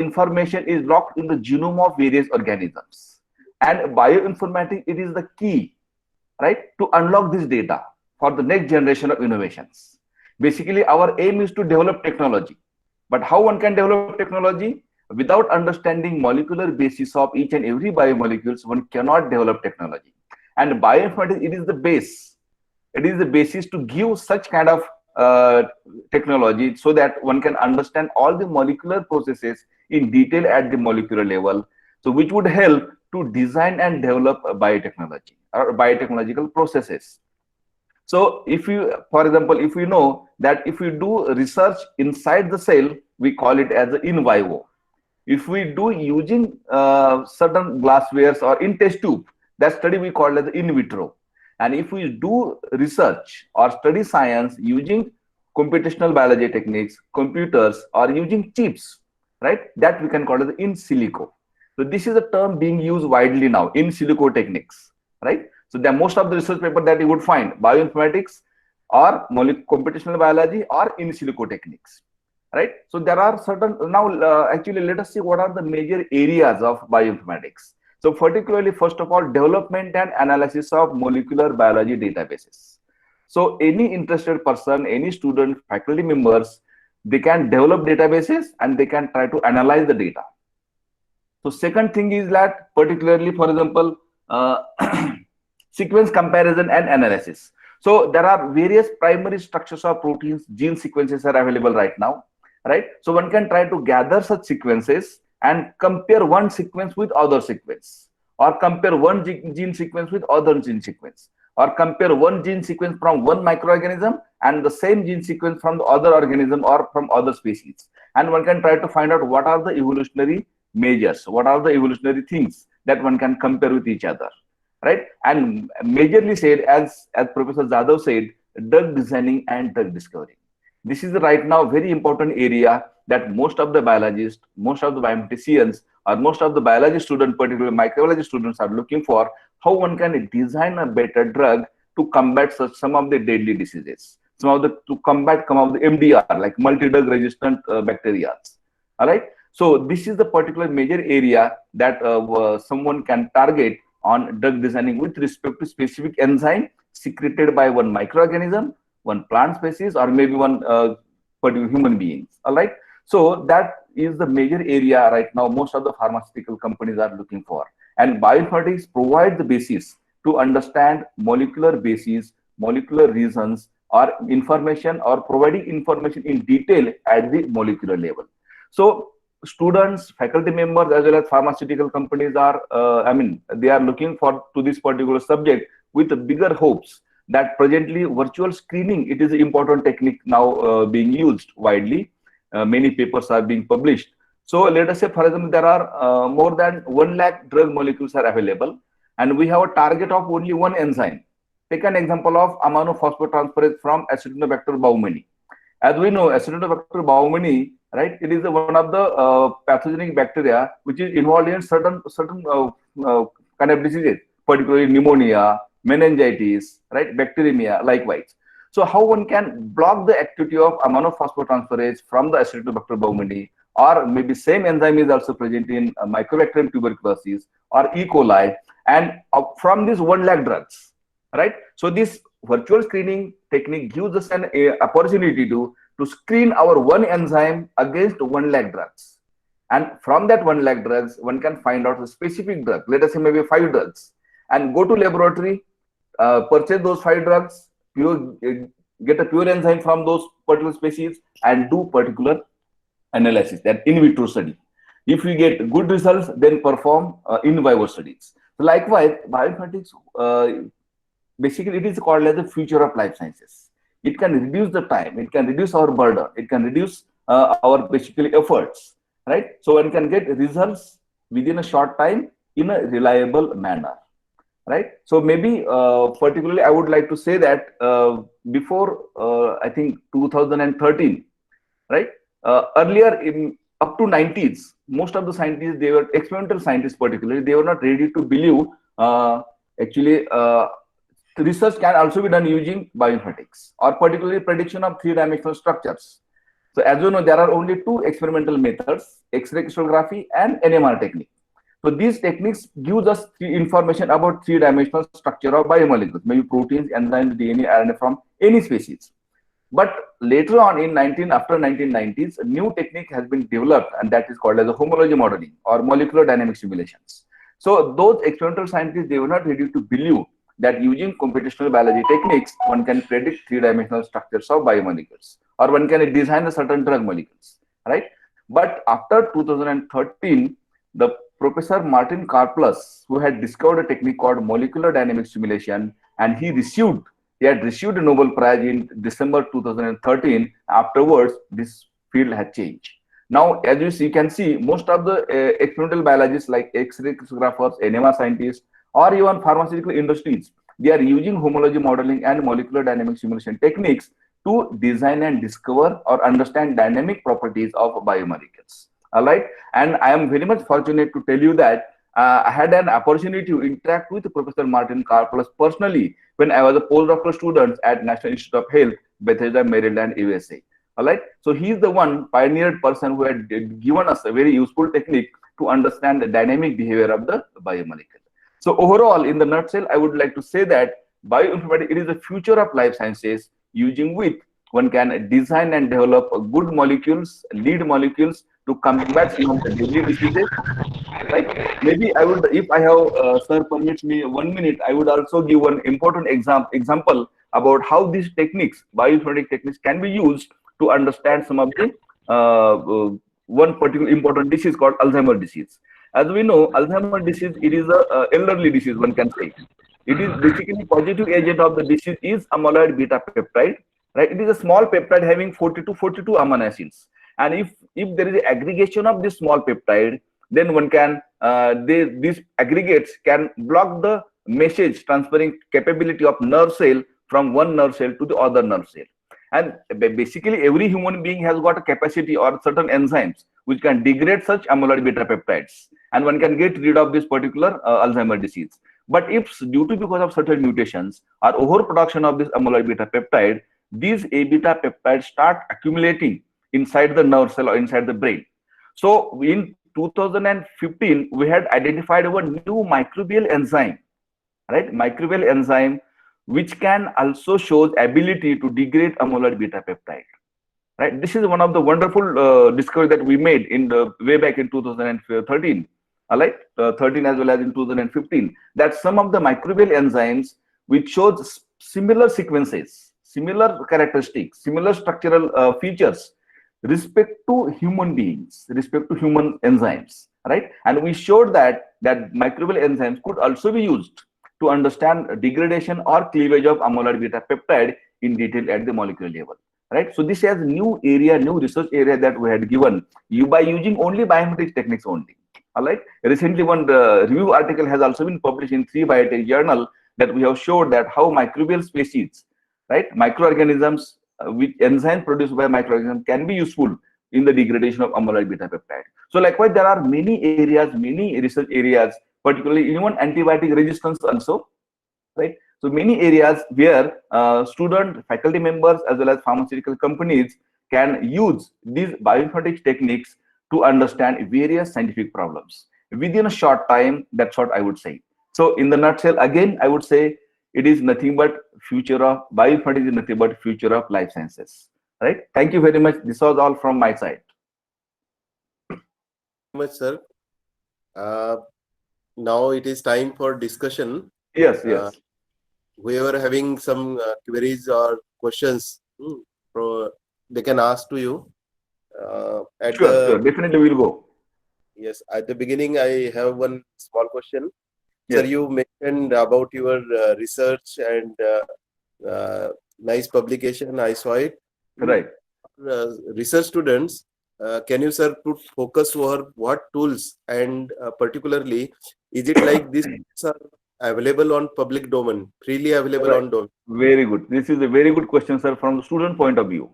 information is locked in the genome of various organisms. And bioinformatics, it is the key, right, to unlock this data for the next generation of innovations. Basically, our aim is to develop technology. But how one can develop technology? Without understanding molecular basis of each and every biomolecules, one cannot develop technology. And bioinformatics, it is the base. It is the basis to give such kind of technology so that one can understand all the molecular processes in detail at the molecular level. So which would help to design and develop biotechnology or biotechnological processes. So if you, for example, if we know that if we do research inside the cell, we call it as in vivo. If we do using certain glasswares or in test tube, that study we call as in vitro. And if we do research or study science using computational biology techniques, computers, or using chips, right, that we can call as in silico. So this is a term being used widely now, in silico techniques, right? So the most of the research paper that you would find, bioinformatics or computational biology or in silico techniques, right? So there are certain, now actually let us see what are the major areas of bioinformatics. So particularly, first of all, development and analysis of molecular biology databases. So any interested person, any student, faculty members, they can develop databases and they can try to analyze the data. So second thing is that particularly, for example, sequence comparison and analysis. So there are various primary structures of proteins, gene sequences are available right now, right? So one can try to gather such sequences and compare one sequence with other sequence, or compare one gene sequence with other gene sequence, or compare one gene sequence from one microorganism and the same gene sequence from the other organism or from other species. And one can try to find out what are the evolutionary measures, what are the evolutionary things that one can compare with each other, right? And majorly said, as Professor Jadhav said, drug designing and drug discovery. This is right now very important area that most of the biologists, most of the biometicians, or most of the biology students, particularly microbiology students, are looking for how one can design a better drug to combat such some of the deadly diseases, to combat some of the MDR, like multi-drug resistant bacteria. All right. So this is the particular major area that someone can target on drug designing with respect to specific enzyme secreted by one microorganism, one plant species, or maybe one particular human beings. All right. So that is the major area right now most of the pharmaceutical companies are looking for. And bioinformatics provide the basis to understand molecular basis, molecular reasons, or information, or providing information in detail at the molecular level. So students, faculty members, as well as pharmaceutical companies are, they are looking for to this particular subject with bigger hopes that presently virtual screening, it is an important technique now being used widely. Many papers are being published. So let us say, for example, there are more than 1 lakh drug molecules are available, and we have a target of only one enzyme. Take an example of amino phosphotransferase from Acinetobacter baumannii. As we know, Acinetobacter baumannii, right? It is one of the pathogenic bacteria which is involved in certain kind of diseases, particularly pneumonia, meningitis, right? Bacteremia, likewise. So how one can block the activity of amino phosphotransferase from the Acinetobacter baumannii, or maybe same enzyme is also present in Mycobacterium tuberculosis or E. coli, and from these 1 lakh drugs, right? So this virtual screening technique gives us an opportunity to screen our one enzyme against 1 lakh drugs. And from that 1 lakh drugs, one can find out a specific drug, let us say maybe 5 drugs, and go to laboratory, purchase those 5 drugs, get a pure enzyme from those particular species, and do particular analysis, that in vitro study. If we get good results, then perform in vivo studies. So likewise, bioinformatics, basically it is called as the future of life sciences. It can reduce the time, it can reduce our burden, it can reduce our basically efforts, right? So one can get results within a short time in a reliable manner, right? So maybe particularly I would like to say that before I think 2013, right? Earlier in up to 90s, most of the scientists, they were experimental scientists particularly, they were not ready to believe actually research can also be done using bioinformatics, or particularly prediction of 3-dimensional structures. So as you know, there are only two experimental methods, X-ray crystallography and NMR technique. So these techniques gives us information about three-dimensional structure of biomolecules, maybe proteins, enzymes, DNA, RNA from any species. But later on in after 1990s, a new technique has been developed, and that is called as a homology modeling or molecular dynamic simulations. So those experimental scientists, they were not ready to believe that using computational biology techniques, one can predict three-dimensional structures of biomolecules, or one can design a certain drug molecules, right? But after 2013, the Professor Martin Karplus, who had discovered a technique called molecular dynamic simulation, and he had received a Nobel Prize in December 2013. Afterwards, this field had changed. Now, as you can see, most of the experimental biologists like X-ray crystallographers, NMR scientists, or even pharmaceutical industries, they are using homology modeling and molecular dynamic simulation techniques to design and discover or understand dynamic properties of biomolecules. All right. And I am very much fortunate to tell you that I had an opportunity to interact with Professor Martin Karplus personally when I was a postdoctoral student at National Institute of Health, Bethesda, Maryland, USA. All right. So he's the one pioneered person who had given us a very useful technique to understand the dynamic behavior of the biomolecule. So overall, in the nutshell, I would like to say that bioinformatics, it is the future of life sciences, using which one can design and develop good molecules, lead molecules to combat some of the deadly diseases, right? Maybe I would, if I have, sir permits me 1 minute, I would also give one important example about how these techniques, bioinformatic techniques, can be used to understand some of the one particular important disease called Alzheimer's disease. As we know, Alzheimer's disease, it is a elderly disease, one can say. It is basically positive agent of the disease is amyloid beta peptide, right? It is a small peptide having 40 to 42 amino acids. And if there is an aggregation of this small peptide, then one can these aggregates can block the message transferring capability of nerve cell from one nerve cell to the other nerve cell. And basically every human being has got a capacity or certain enzymes which can degrade such amyloid beta peptides, and one can get rid of this particular Alzheimer's disease. But if due to because of certain mutations or overproduction of this amyloid beta peptide, these A beta peptides start accumulating inside the nerve cell or inside the brain. So in 2015, we had identified our new microbial enzyme, right? Microbial enzyme, which can also show ability to degrade amyloid beta peptide, right? This is one of the wonderful discovery that we made in the way back in 2013, all right, 13 as well as in 2015, that some of the microbial enzymes which shows similar sequences, similar characteristics, similar structural features respect to human beings, respect to human enzymes, right? And we showed that microbial enzymes could also be used to understand degradation or cleavage of amyloid beta peptide in detail at the molecular level, right? So this is new area, new research area that we had given you by using only bioinformatics techniques only. All right. Recently, one review article has also been published in 3 Biotech journal that we have showed that how microbial species, right, microorganisms with enzymes produced by microorganisms can be useful in the degradation of amyloid beta peptide. So likewise, there are many areas, many research areas, particularly even antibiotic resistance also, right? So many areas where student, faculty members, as well as pharmaceutical companies can use these bioinformatics techniques to understand various scientific problems within a short time. That's what I would say. So in the nutshell, again, I would say it is nothing but future of bioinformatics is nothing but future of life sciences, right? Thank you very much. This was all from my side. Much, sir. Now it is time for discussion. Yes, yes. Whoever having some queries or questions, they can ask to you. Sure, definitely we'll go. Yes, at the beginning, I have one small question. Yes. Sir, you mentioned about your research and nice publication. I saw it. Right. Research students, can you, sir, put focus over what tools, and particularly, is it like these are available on public domain, freely available on domain? Very good. This is a very good question, sir, from the student point of view.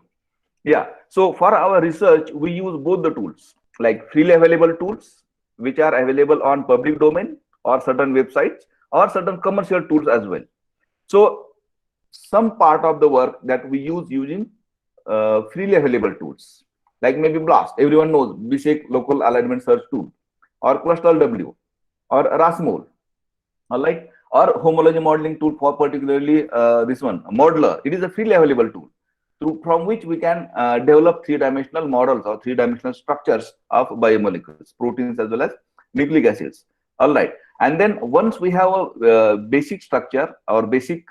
Yeah. So for our research, we use both the tools, like freely available tools, which are available on public domain or certain websites, or certain commercial tools as well. So some part of the work that we use using freely available tools, like maybe BLAST, everyone knows, basic local alignment search tool, or ClustalW, or RASMOL, all right, or homology modeling tool for particularly this one, Modeler. It is a freely available tool from which we can develop three-dimensional models or three-dimensional structures of biomolecules, proteins as well as nucleic acids. All right, and then once we have a basic structure or basic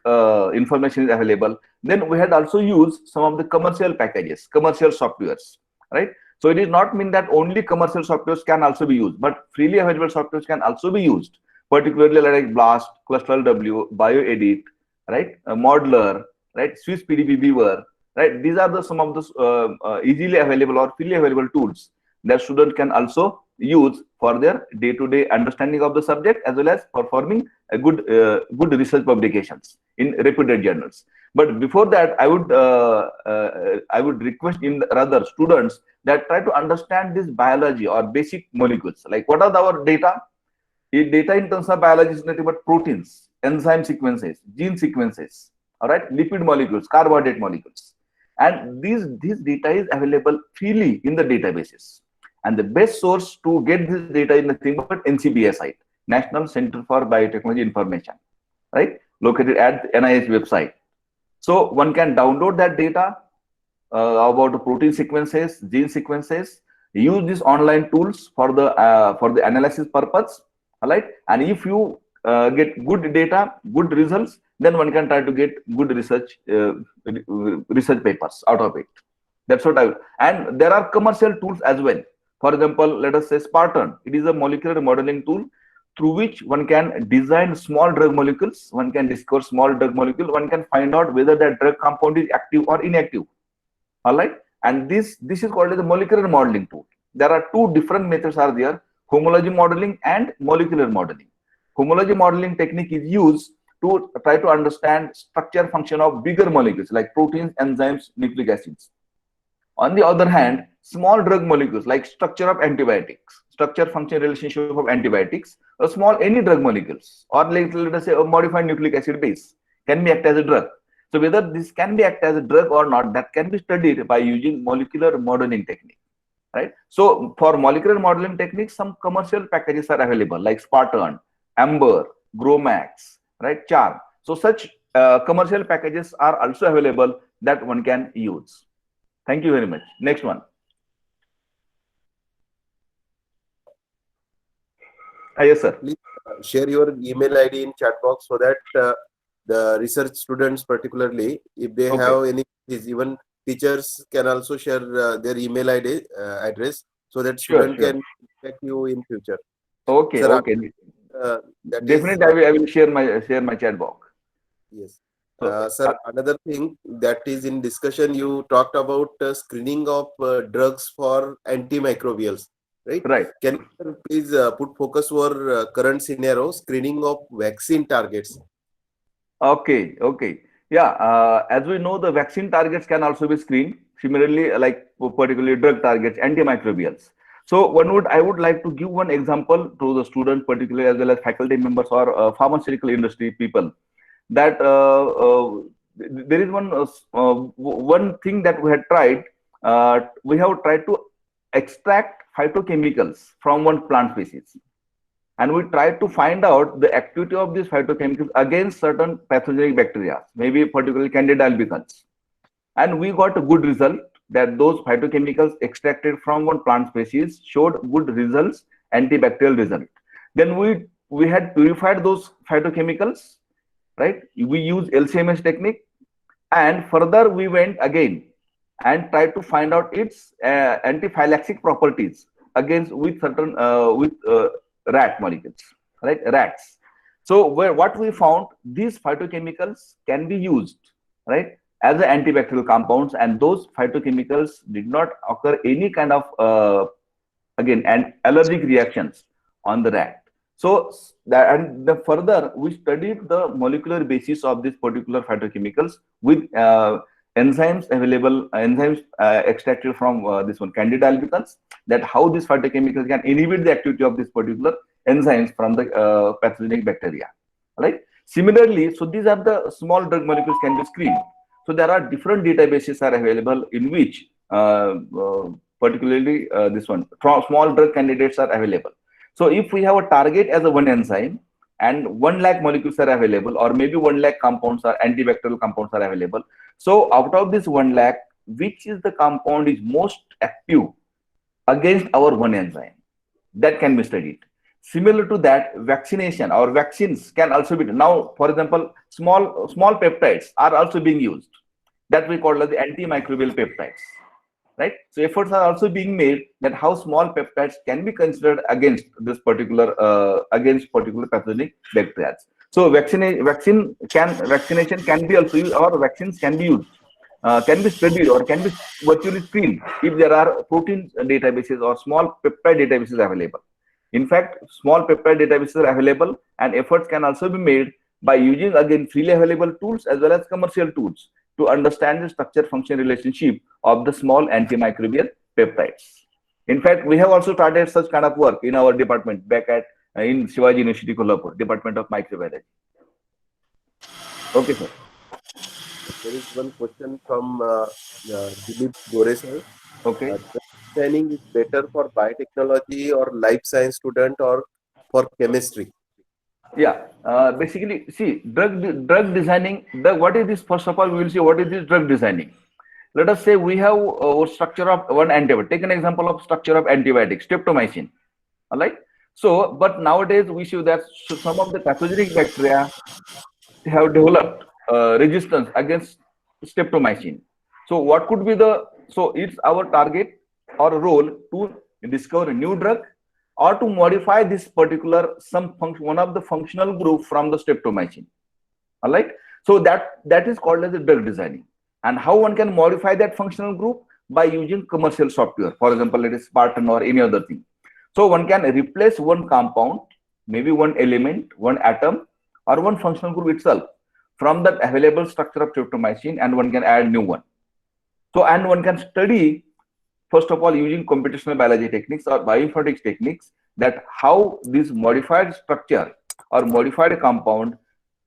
information is available, then we had also used some of the commercial packages, commercial softwares, right? So it is not mean that only commercial softwares can also be used, but freely available softwares can also be used, particularly like BLAST, ClustalW, BioEdit, right? Modeler, right? Swiss PDB Viewer, right? These are the some of the easily available or freely available tools that student can also use for their day-to-day understanding of the subject, as well as performing a good research publications in reputed journals. But before that, I would request in rather students that try to understand this biology or basic molecules, like what are our data. Data in terms of biology is nothing but proteins, enzyme sequences, gene sequences, all right, lipid molecules, carbohydrate molecules, and these data is available freely in the databases. And the best source to get this data is nothing but NCBI site, National Center for Biotechnology Information, right, located at NIH website. So one can download that data about the protein sequences, gene sequences, use these online tools for the analysis purpose, all right. And if you get good data, good results, then one can try to get good research papers out of it. That's what I would. And there are commercial tools as well. For example, let us say Spartan. It is a molecular modeling tool through which one can design small drug molecules, one can discover small drug molecule, one can find out whether that drug compound is active or inactive. All right. And this is called as a molecular modeling tool. There are two different methods are there: homology modeling and molecular modeling. Homology modeling technique is used to try to understand structure function of bigger molecules like proteins, enzymes, nucleic acids. On the other hand, small drug molecules like structure of antibiotics, structure function relationship of antibiotics, or small any drug molecules, or like, let us say a modified nucleic acid base can be act as a drug. So whether this can be act as a drug or not, that can be studied by using molecular modeling technique, right? So for molecular modeling techniques, some commercial packages are available like Spartan, Amber, GROMACS, right, Charm. So such commercial packages are also available that one can use. Thank you very much. Next one. Yes, sir. Please share your email ID in chat box so that the research students, particularly, if they have any, even teachers can also share their email ID address so that student can contact you in future. Okay, Sir, okay. Definitely, I will share my chat box. Yes. Sir, another thing that is in discussion, you talked about screening of drugs for antimicrobials, right? Right. Can you please put focus over current scenario, screening of vaccine targets? Okay, okay. Yeah, as we know, the vaccine targets can also be screened. Similarly, like particularly drug targets, antimicrobials. So I would like to give one example to the students, particularly as well as faculty members or pharmaceutical industry people, that there is one thing that we had tried. We have tried to extract phytochemicals from one plant species, and we tried to find out the activity of these phytochemicals against certain pathogenic bacteria, maybe particularly Candida albicans, and we got a good result that those phytochemicals extracted from one plant species showed good results, antibacterial result. Then we had purified those phytochemicals, right? We use LCMS technique, and further we went again and tried to find out its antiphylaxis properties against with certain rat molecules, right? Rats. So what we found, these phytochemicals can be used, right, as antibacterial compounds, and those phytochemicals did not occur any kind of allergic reactions on the rat. So further we studied the molecular basis of these particular phytochemicals with enzymes extracted from this one Candida albicans, that how these phytochemicals can inhibit the activity of this particular enzymes from the pathogenic bacteria, right? Similarly, so these are the small drug molecules can be screened. So there are different databases are available in which particularly this one, small drug candidates are available. So if we have a target as a one enzyme and 1 lakh molecules are available, or maybe 1 lakh compounds or antibacterial compounds are available. So out of this 1 lakh, which is the compound is most active against our one enzyme? That can be studied. Similar to that, vaccination or vaccines can also be done. Now, for example, small peptides are also being used. That we call as the antimicrobial peptides, right? So efforts are also being made that how small peptides can be considered against this particular pathogenic bacteria. So vaccination can be also used, or vaccines can be used, can be studied, or can be virtually screened if there are protein databases or small peptide databases available. In fact, small peptide databases are available, and efforts can also be made by using again freely available tools as well as commercial tools to understand the structure function relationship of the small antimicrobial peptides. In fact, we have also started such kind of work in our department back at in Shivaji University, Kolhapur, Department of Microbiology. Okay, sir. There is one question from Dilip Gore sir. Okay. Drug designing is better for biotechnology or life science student or for chemistry? Yeah, basically, see, drug designing. What is this? First of all, we will see what is this drug designing. Let us say we have a structure of one antibiotic. Take an example of structure of antibiotic, streptomycin. All right. So, but nowadays we see that some of the pathogenic bacteria have developed resistance against streptomycin. So, what could be the? So, it's our target or role to discover a new drug or to modify this particular one of the functional group from the streptomycin. All right. So that is called as a drug designing. And how one can modify that functional group? By using commercial software. For example, it is Spartan or any other thing. So one can replace one compound, maybe one element, one atom, or one functional group itself from the available structure of streptomycin, and one can add new one. So, and one can study, first of all, using computational biology techniques or bioinformatics techniques, that how this modified structure or modified compound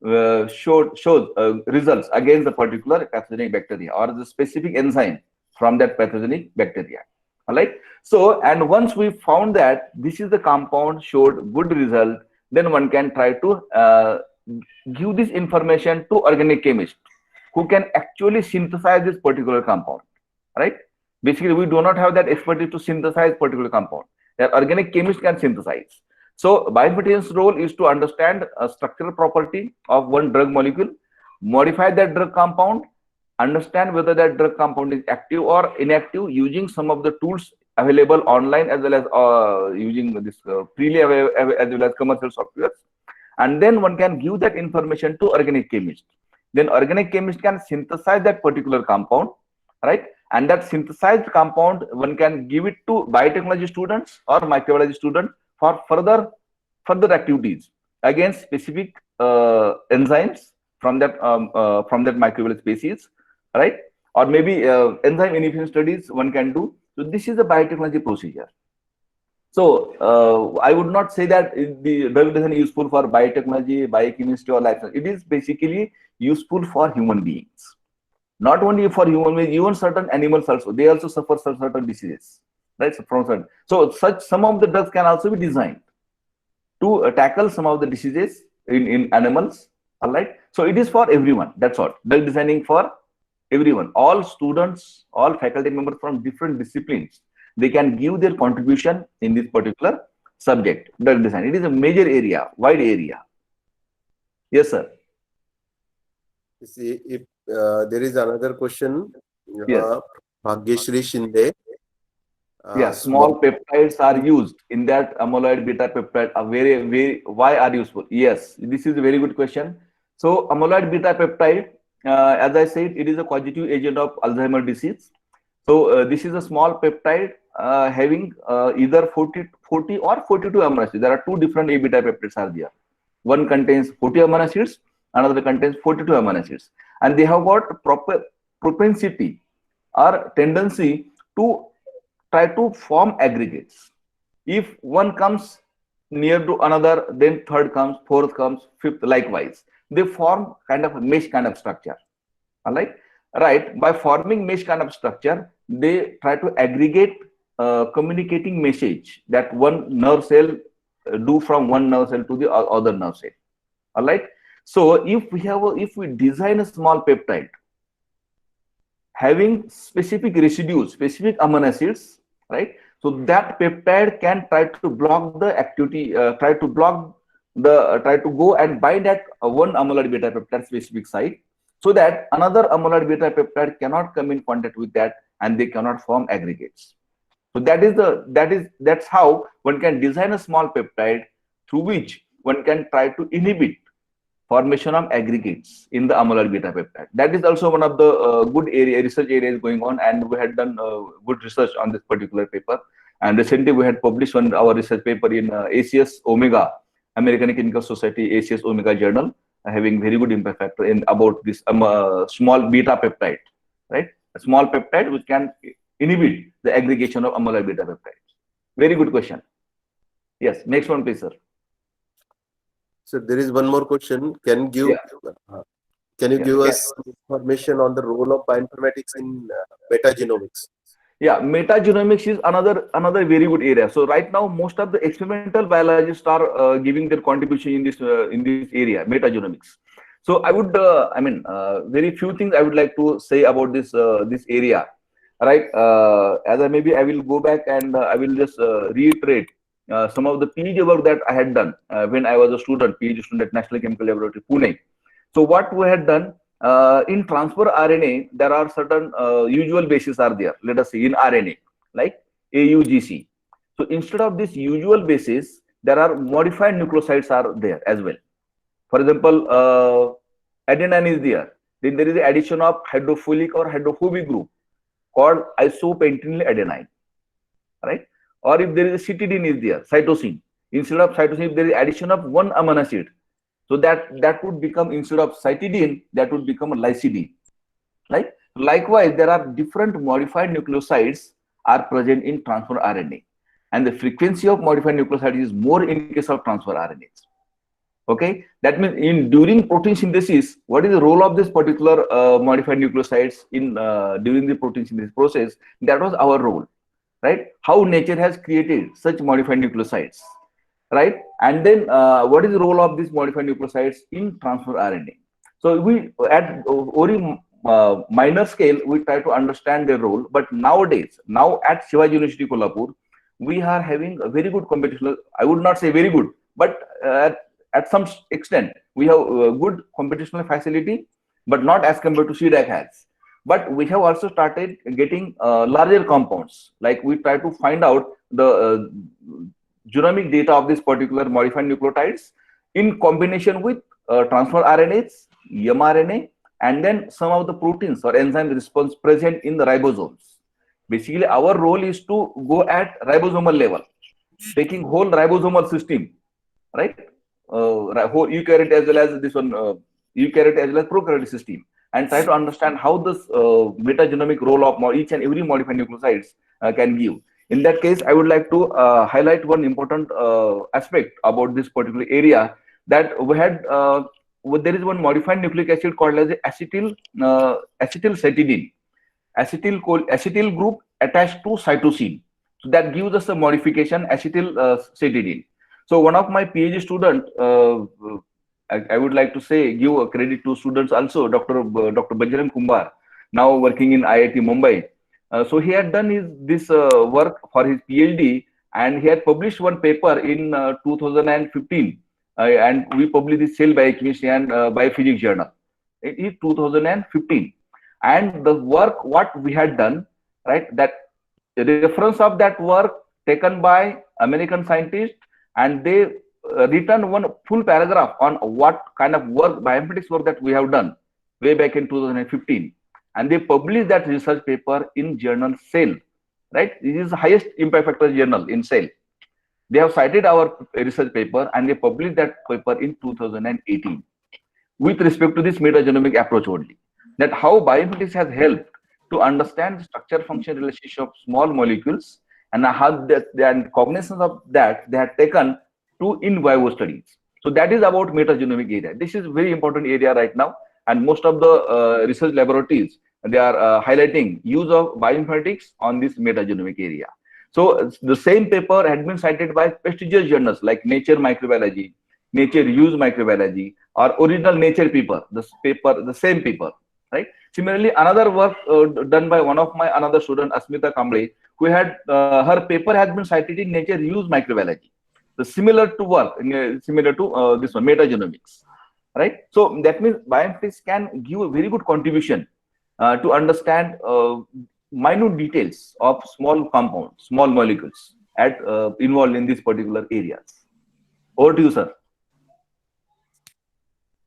shows results against the particular pathogenic bacteria or the specific enzyme from that pathogenic bacteria. All right. So, and once we found that this is the compound showed good result, then one can try to give this information to organic chemist who can actually synthesize this particular compound. Right. Basically, we do not have that expertise to synthesize particular compound. That organic chemist can synthesize. So, bioinformatician's role is to understand a structural property of one drug molecule, modify that drug compound, understand whether that drug compound is active or inactive using some of the tools available online as well as using this freely available as well as commercial software. And then one can give that information to organic chemist. Then organic chemist can synthesize that particular compound, right? And that synthesized compound, one can give it to biotechnology students or microbiology students for further activities against specific enzymes from that microbial species, right? Or maybe enzyme inhibition studies one can do. So this is the biotechnology procedure. So I would not say that the drug design is useful for biotechnology, biochemistry, or life science. It is basically useful for human beings. Not only for human beings, even certain animals also, they also suffer certain diseases, right? So some of the drugs can also be designed to tackle some of the diseases in animals. All right. So it is for everyone. That's all. Drug designing for everyone. All students, all faculty members from different disciplines, they can give their contribution in this particular subject, drug design. It is a major area, wide area. Yes, sir. See, if there is another question, Yes. Bhagyashri Shinde. Yeah, small peptides are used in that amyloid beta peptide. Why are useful? Yes, this is a very good question. So amyloid beta peptide, as I said, it is a causative agent of Alzheimer's disease. So this is a small peptide having either 40 or 42 amino acids. There are two different A beta peptides are there. One contains 40 amino acids, another contains 42 amino acids, and they have got proper propensity or tendency to try to form aggregates. If one comes near to another, then third comes, fourth comes, fifth likewise. They form kind of a mesh kind of structure. All right. Right. By forming mesh kind of structure, they try to aggregate communicating message that one nerve cell do from one nerve cell to the other nerve cell. All right. So if we design a small peptide having specific residues, specific amino acids, right? So that peptide can try to block the activity, try to go and bind at one amyloid beta peptide specific site, so that another amyloid beta peptide cannot come in contact with that and they cannot form aggregates. So that's how one can design a small peptide through which one can try to inhibit formation of aggregates in the amyloid beta peptide. That is also one of the good research areas going on, and we had done good research on this particular paper. And recently we had published our research paper in ACS Omega, American Clinical Society ACS Omega journal, having very good impact factor in about this small beta peptide, right? A small peptide which can inhibit the aggregation of amyloid beta peptides. Very good question. Yes, next one, please, sir. So there is one more question. Can you give us information on the role of bioinformatics in metagenomics? Yeah, metagenomics is another very good area. So right now, most of the experimental biologists are giving their contribution in this area, metagenomics. So I would, very few things I would like to say about this area, right? As I will go back and I will just reiterate some of the PhD work that I had done when I was a PhD student at National Chemical Laboratory, Pune. So what we had done, in transfer RNA, there are certain usual bases are there. Let us say in RNA, like AUGC. So instead of this usual bases, there are modified nucleosides are there as well. For example, adenine is there. Then there is the addition of hydrophilic or hydrophobic group called isopentenyl adenine, right? Or if there is a cytidine is there, cytosine. Instead of cytosine, if there is addition of one amino acid, so that would become, instead of cytidine, that would become a lysidine, right? Likewise, there are different modified nucleosides are present in transfer RNA, and the frequency of modified nucleosides is more in case of transfer RNAs. Okay, that means during protein synthesis, what is the role of this particular modified nucleosides in during the protein synthesis process? That was our role, right? How nature has created such modified nucleosides, right? And then what is the role of these modified nucleosides in transfer RNA? So we at very minor scale we try to understand their role, but nowadays, now at Shivaji University Kolhapur, we are having a very good computational, I would not say very good, but at some extent we have good computational facility, but not as compared to CDAC has. But we have also started getting larger compounds, like we try to find out the genomic data of this particular modified nucleotides in combination with transfer RNAs, mRNA, and then some of the proteins or enzyme response present in the ribosomes. Basically, our role is to go at ribosomal level, taking whole ribosomal system, right? Whole eukaryote as well as this one, eukaryote as well as prokaryote system, and try to understand how this metagenomic role of each and every modified nucleosides can give. In that case, I would like to highlight one important aspect about this particular area, that we had there is one modified nucleic acid called as acetylcytidine, acetyl group attached to cytosine. So that gives us a modification acetylcytidine. So one of my PhD student, I would like to say, give a credit to students also, Dr. Bajrang Kumbar, now working in IIT Mumbai. So he had done this work for his PhD, and he had published one paper in 2015, and we published the Cell Biochemistry and Biophysics journal in 2015. And the work what we had done, right, that the reference of that work taken by American scientists, and they written one full paragraph on what kind of work, bioinformatics work that we have done way back in 2015. And they published that research paper in journal Cell, right? This is the highest impact factor journal in Cell. They have cited our research paper and they published that paper in 2018 with respect to this metagenomic approach only. That how bioinformatics has helped to understand the structure function relationship of small molecules, and how and cognizance of that they had taken to in vivo studies. So that is about metagenomic area. This is very important area right now, and most of the research laboratories, they are highlighting use of bioinformatics on this metagenomic area. So the same paper had been cited by prestigious journals like Nature Microbiology, Nature Use Microbiology, or original Nature paper. The same paper, right? Similarly, another work done by one of my another student, Asmita Kamble, who had her paper has been cited in Nature Use Microbiology. The similar to work, similar to this one, metagenomics, right? So that means bioinformatics can give a very good contribution to understand minute details of small compounds, small molecules involved in these particular areas. Over to you, sir.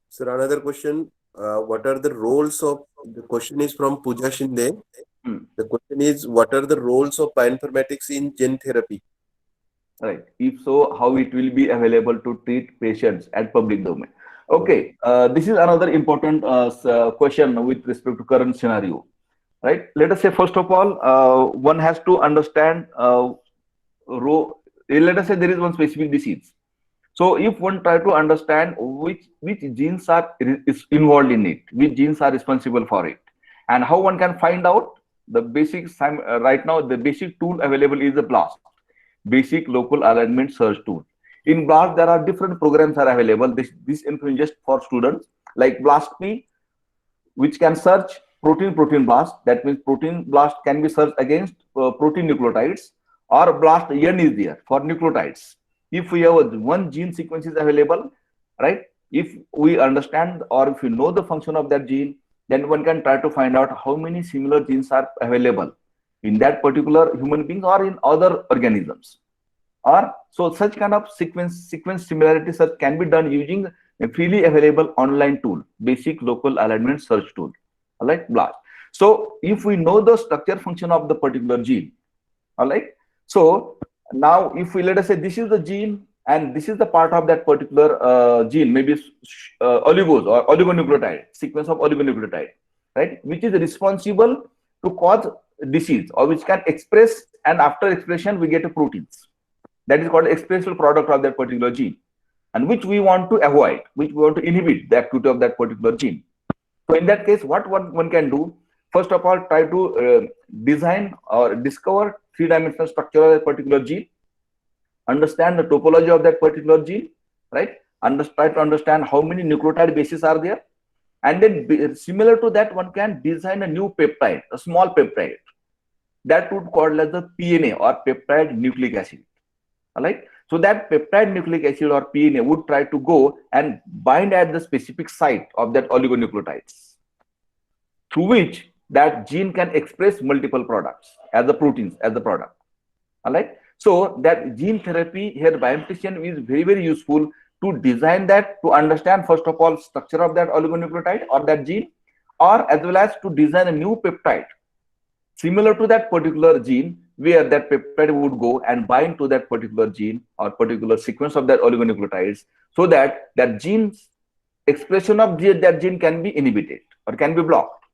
Sir, another question. What are the roles of, the question is from Pooja Shinde. The question is, what are the roles of bioinformatics in gene therapy? Right. If so, how it will be available to treat patients at public domain? Okay. This is another important question with respect to current scenario. Right. Let us say, first of all, one has to understand let us say there is one specific disease. So if one try to understand which genes are is involved in it, which genes are responsible for it, and how one can find out, the basic right now the basic tool available is the BLAST, basic local alignment search tool. In BLAST there are different programs are available. This information just for students, like BLASTP, which can search protein BLAST. That means protein BLAST can be searched against protein nucleotides, or BLAST N is there for nucleotides. If we have one gene sequence is available, right? If we understand or if we know the function of that gene, then one can try to find out how many similar genes are available in that particular human being or in other organisms. Or so such kind of sequence similarity search can be done using a freely available online tool, basic local alignment search tool, like BLAST. So if we know the structure function of the particular gene, all right. So now if we let us say this is the gene and this is the part of that particular gene, maybe oligos or oligonucleotide, sequence of oligonucleotide, right, which is responsible to cause disease or which can express, and after expression we get a proteins. That is called expressible product of that particular gene, and which we want to avoid, which we want to inhibit the activity of that particular gene. So in that case, what one can do, first of all, try to design or discover three-dimensional structure of a particular gene, understand the topology of that particular gene, right? Try to understand how many nucleotide bases are there, and then similar to that, one can design a new peptide, a small peptide that would called as the PNA or peptide nucleic acid. All right. So that peptide nucleic acid or PNA would try to go and bind at the specific site of that oligonucleotides, through which that gene can express multiple products as the proteins as the product. All right. So that gene therapy here, bioinformatician is very, very useful to design that, to understand first of all structure of that oligonucleotide or that gene, or as well as to design a new peptide similar to that particular gene, where that peptide would go and bind to that particular gene or particular sequence of that oligonucleotides, so that that gene's expression of that gene can be inhibited or can be blocked,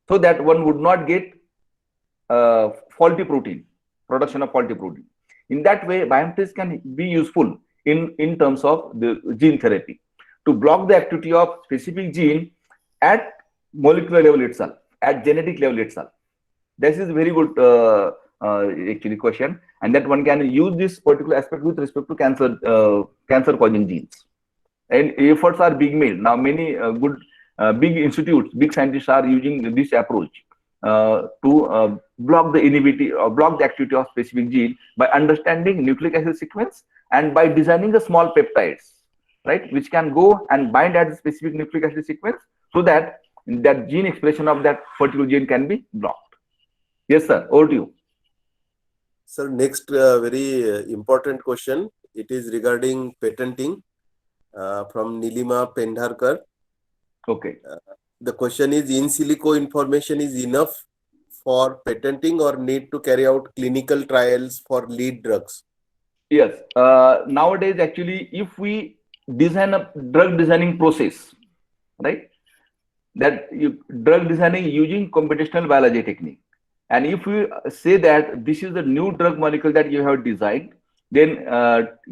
so that one would not get faulty protein, production of faulty protein. In that way, bioinformatics can be useful in terms of the gene therapy, to block the activity of specific gene at molecular level itself, at genetic level itself. This is very good actually question, and that one can use this particular aspect with respect to cancer causing genes. And efforts are being made now. Many good big institutes, big scientists are using this approach to block the inhibition or block the activity of specific gene by understanding nucleic acid sequence and by designing the small peptides, right, which can go and bind at the specific nucleic acid sequence, so that that gene expression of that particular gene can be blocked. Yes, sir. Over to you. Sir, next very important question. It is regarding patenting from Nilima Pendharkar. Okay. The question is, in silico information is enough for patenting or need to carry out clinical trials for lead drugs? Yes. Nowadays, actually, if we design a drug designing process, right, that drug designing using computational biology technique, and if we say that this is the new drug molecule that you have designed, then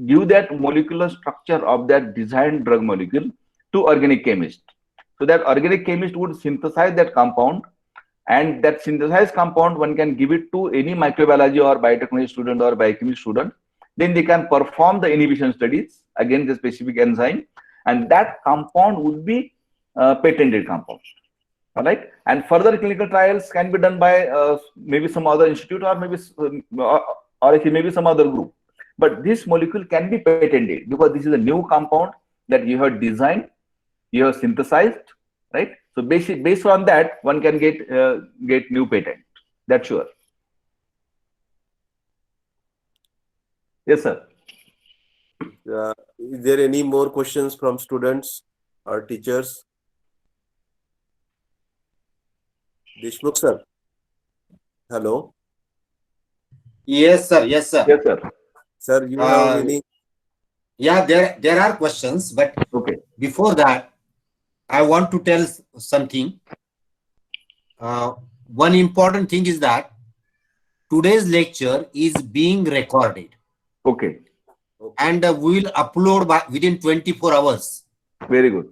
give that molecular structure of that designed drug molecule to organic chemist. So that organic chemist would synthesize that compound and that synthesized compound one can give it to any microbiology or biotechnology student or biochemistry student. Then they can perform the inhibition studies against the specific enzyme, and that compound would be patented compound. All right, and further clinical trials can be done by maybe some other institute or maybe maybe some other group. But this molecule can be patented because this is a new compound that you have designed, you have synthesized, right? So based on that, one can get new patent. That's sure. Yes, sir. Is there any more questions from students or teachers? Deshmukh sir. Hello. Yes, sir. Yes, sir. Yes, sir. Sir, you have any? Yeah, there are questions, but Okay. before that, I want to tell something. One important thing is that today's lecture is being recorded. Okay. And we will upload within 24 hours. Very good.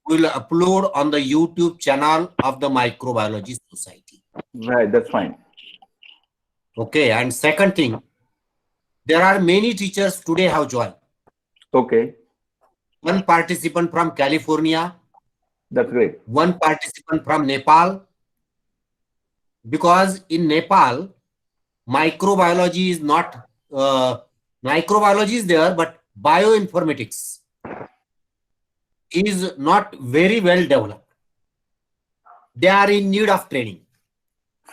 We will upload on the YouTube channel of the Microbiology Society. Right, that's fine. Okay, and second thing, there are many teachers today have joined. Okay. One participant from California, That's great. one participant from Nepal, because in Nepal, microbiology is not, microbiology is there, but bioinformatics is not very well developed. They are in need of training.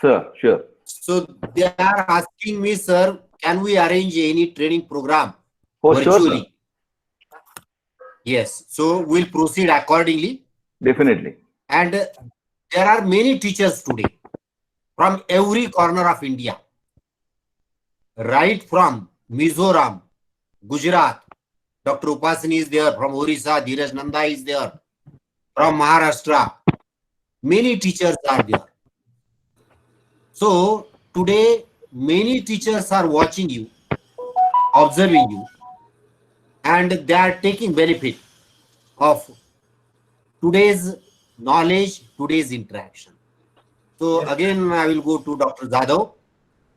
Sir, sure. So they are asking me, sir, can we arrange any training program For virtually? sure, sir. Yes. So we'll proceed accordingly. Definitely. And there are many teachers today from every corner of India, right from Mizoram, Gujarat. Dr. Upasani is there. From Orissa, Dheeraj Nanda is there. From Maharashtra, many teachers are there. So today, many teachers are watching you, observing you, and they are taking benefit of today's knowledge, today's interaction. So again, I will go to Dr. Jadhav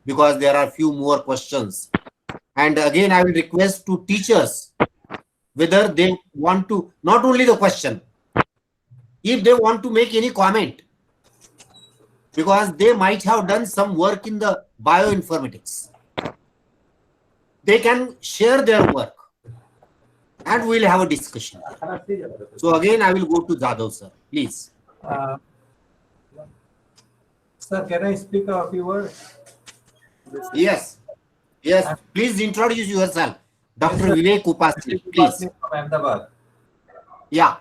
because there are few more questions. And again, I will request to teachers whether they want to, not only the question, if they want to make any comment, because they might have done some work in the bioinformatics. They can share their work and we'll have a discussion. So again, I will go to Jadhav, sir. Please. Sir, can I speak a few words? Yes. Yes. Please introduce yourself. Dr. Yes, Vivek Upasani, please. From Ahmedabad. Yeah.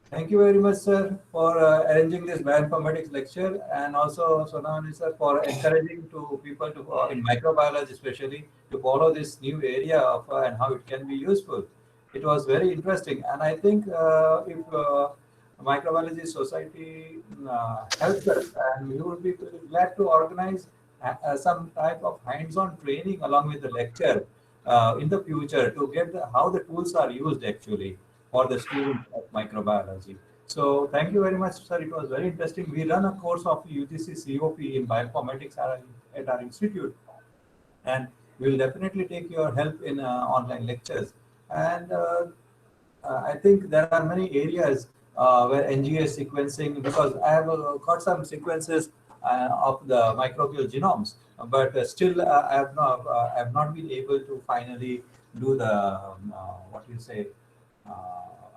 Thank you very much, sir, for arranging this bioinformatics lecture, and also Sonali sir for encouraging to people to in microbiology especially to follow this new area of and how it can be useful. It was very interesting, and I think if Microbiology Society helps us, and we would be glad to organize some type of hands-on training along with the lecture in the future to get how the tools are used actually for the students of microbiology. So thank you very much, sir. It was very interesting. We run a course of UGC COP in bioinformatics at our institute, and we will definitely take your help in online lectures. And I think there are many areas where NGS sequencing, because I have got some sequences of the microbial genomes, but still I have not been able to finally do the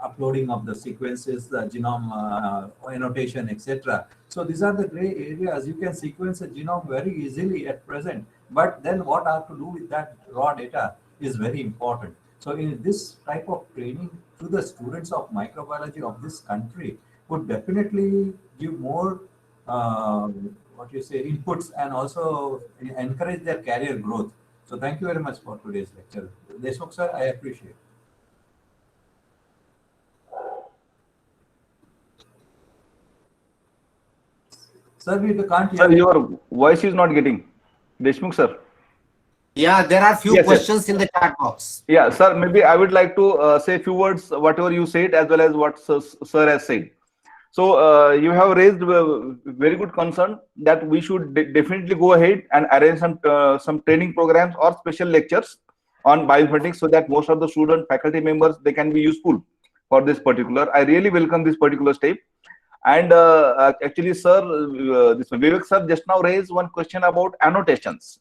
uploading of the sequences, the genome annotation, etc. So these are the gray areas. You can sequence a genome very easily at present, but then what I have to do with that raw data is very important. So in this type of training to the students of microbiology of this country would definitely give more inputs and also encourage their career growth. So thank you very much for today's lecture. Deshmukh sir, I appreciate. Sir, we can't hear. Sir, your voice is not getting. Deshmukh sir. Yeah, there are few Yes, questions in the chat box. Yeah, sir, maybe I would like to say a few words, whatever you said, as well as what sir has said. So you have raised a very good concern that we should definitely go ahead and arrange some training programs or special lectures on bioinformatics, so that most of the student faculty members, they can be useful for this particular. I really welcome this particular step. And actually, sir, this Vivek sir just now raised one question about annotations,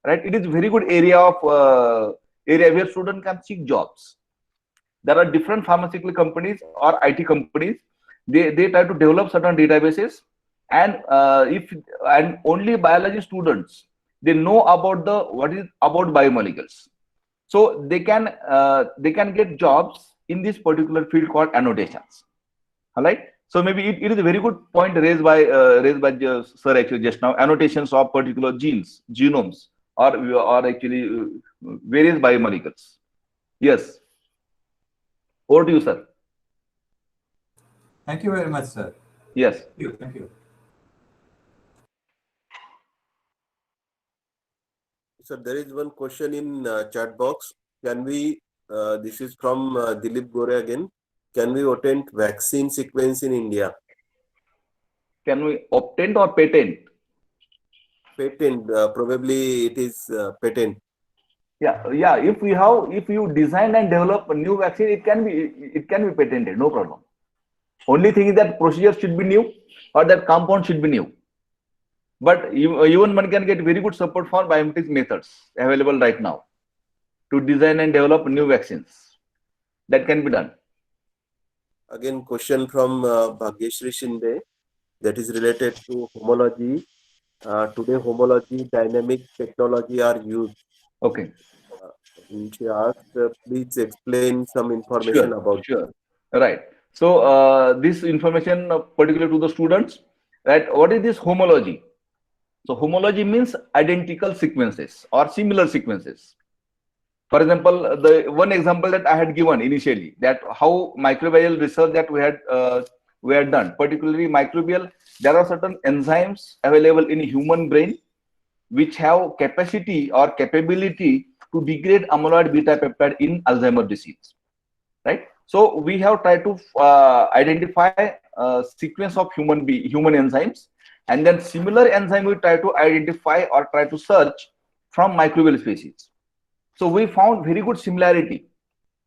right? It is very good area of area where student can seek jobs. There are different pharmaceutical companies or IT companies. They try to develop certain databases, and and only biology students, they know about the what is about biomolecules, so they can get jobs in this particular field called annotations. All right. So maybe it is a very good point raised by sir actually just now. Annotations of particular genes, genomes, or actually various biomolecules. Yes. Over to you, sir. Thank you very much, sir. Yes. Thank you. Thank you. So there is one question in chat box. Can we, this is from Dilip Gore again, can we obtain vaccine sequence in India? Can we obtain or patent? Patent, probably it is patent. Yeah. If you design and develop a new vaccine, it can be patented, no problem. Only thing is that procedure should be new, or that compound should be new. But even one can get very good support for biometrics methods available right now to design and develop new vaccines. That can be done. Again, question from Bhagyeshri Shinde, that is related to homology. Today, homology, dynamic technology are used. Okay. She asked, please explain some information about. Sure. Right. So this information particular to the students, right? What is this homology? So homology means identical sequences or similar sequences. For example, the one example that I had given initially, that how microbial research that we had done, particularly microbial, there are certain enzymes available in human brain which have capacity or capability to degrade amyloid beta peptide in Alzheimer's disease, right? So we have tried to identify a sequence of human enzymes, and then similar enzyme we try to identify or try to search from microbial species. So we found very good similarity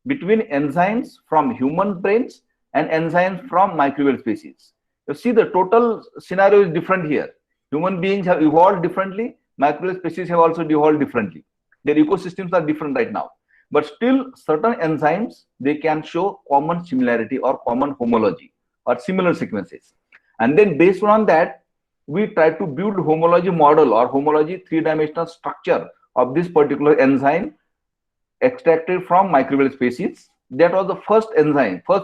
between enzymes from human brains and enzymes from microbial species. You see, the total scenario is different here. Human beings have evolved differently. Microbial species have also evolved differently. Their ecosystems are different right now. But still, certain enzymes, they can show common similarity or common homology or similar sequences. And then based on that, we try to build homology model or homology three-dimensional structure of this particular enzyme extracted from microbial species. That was the first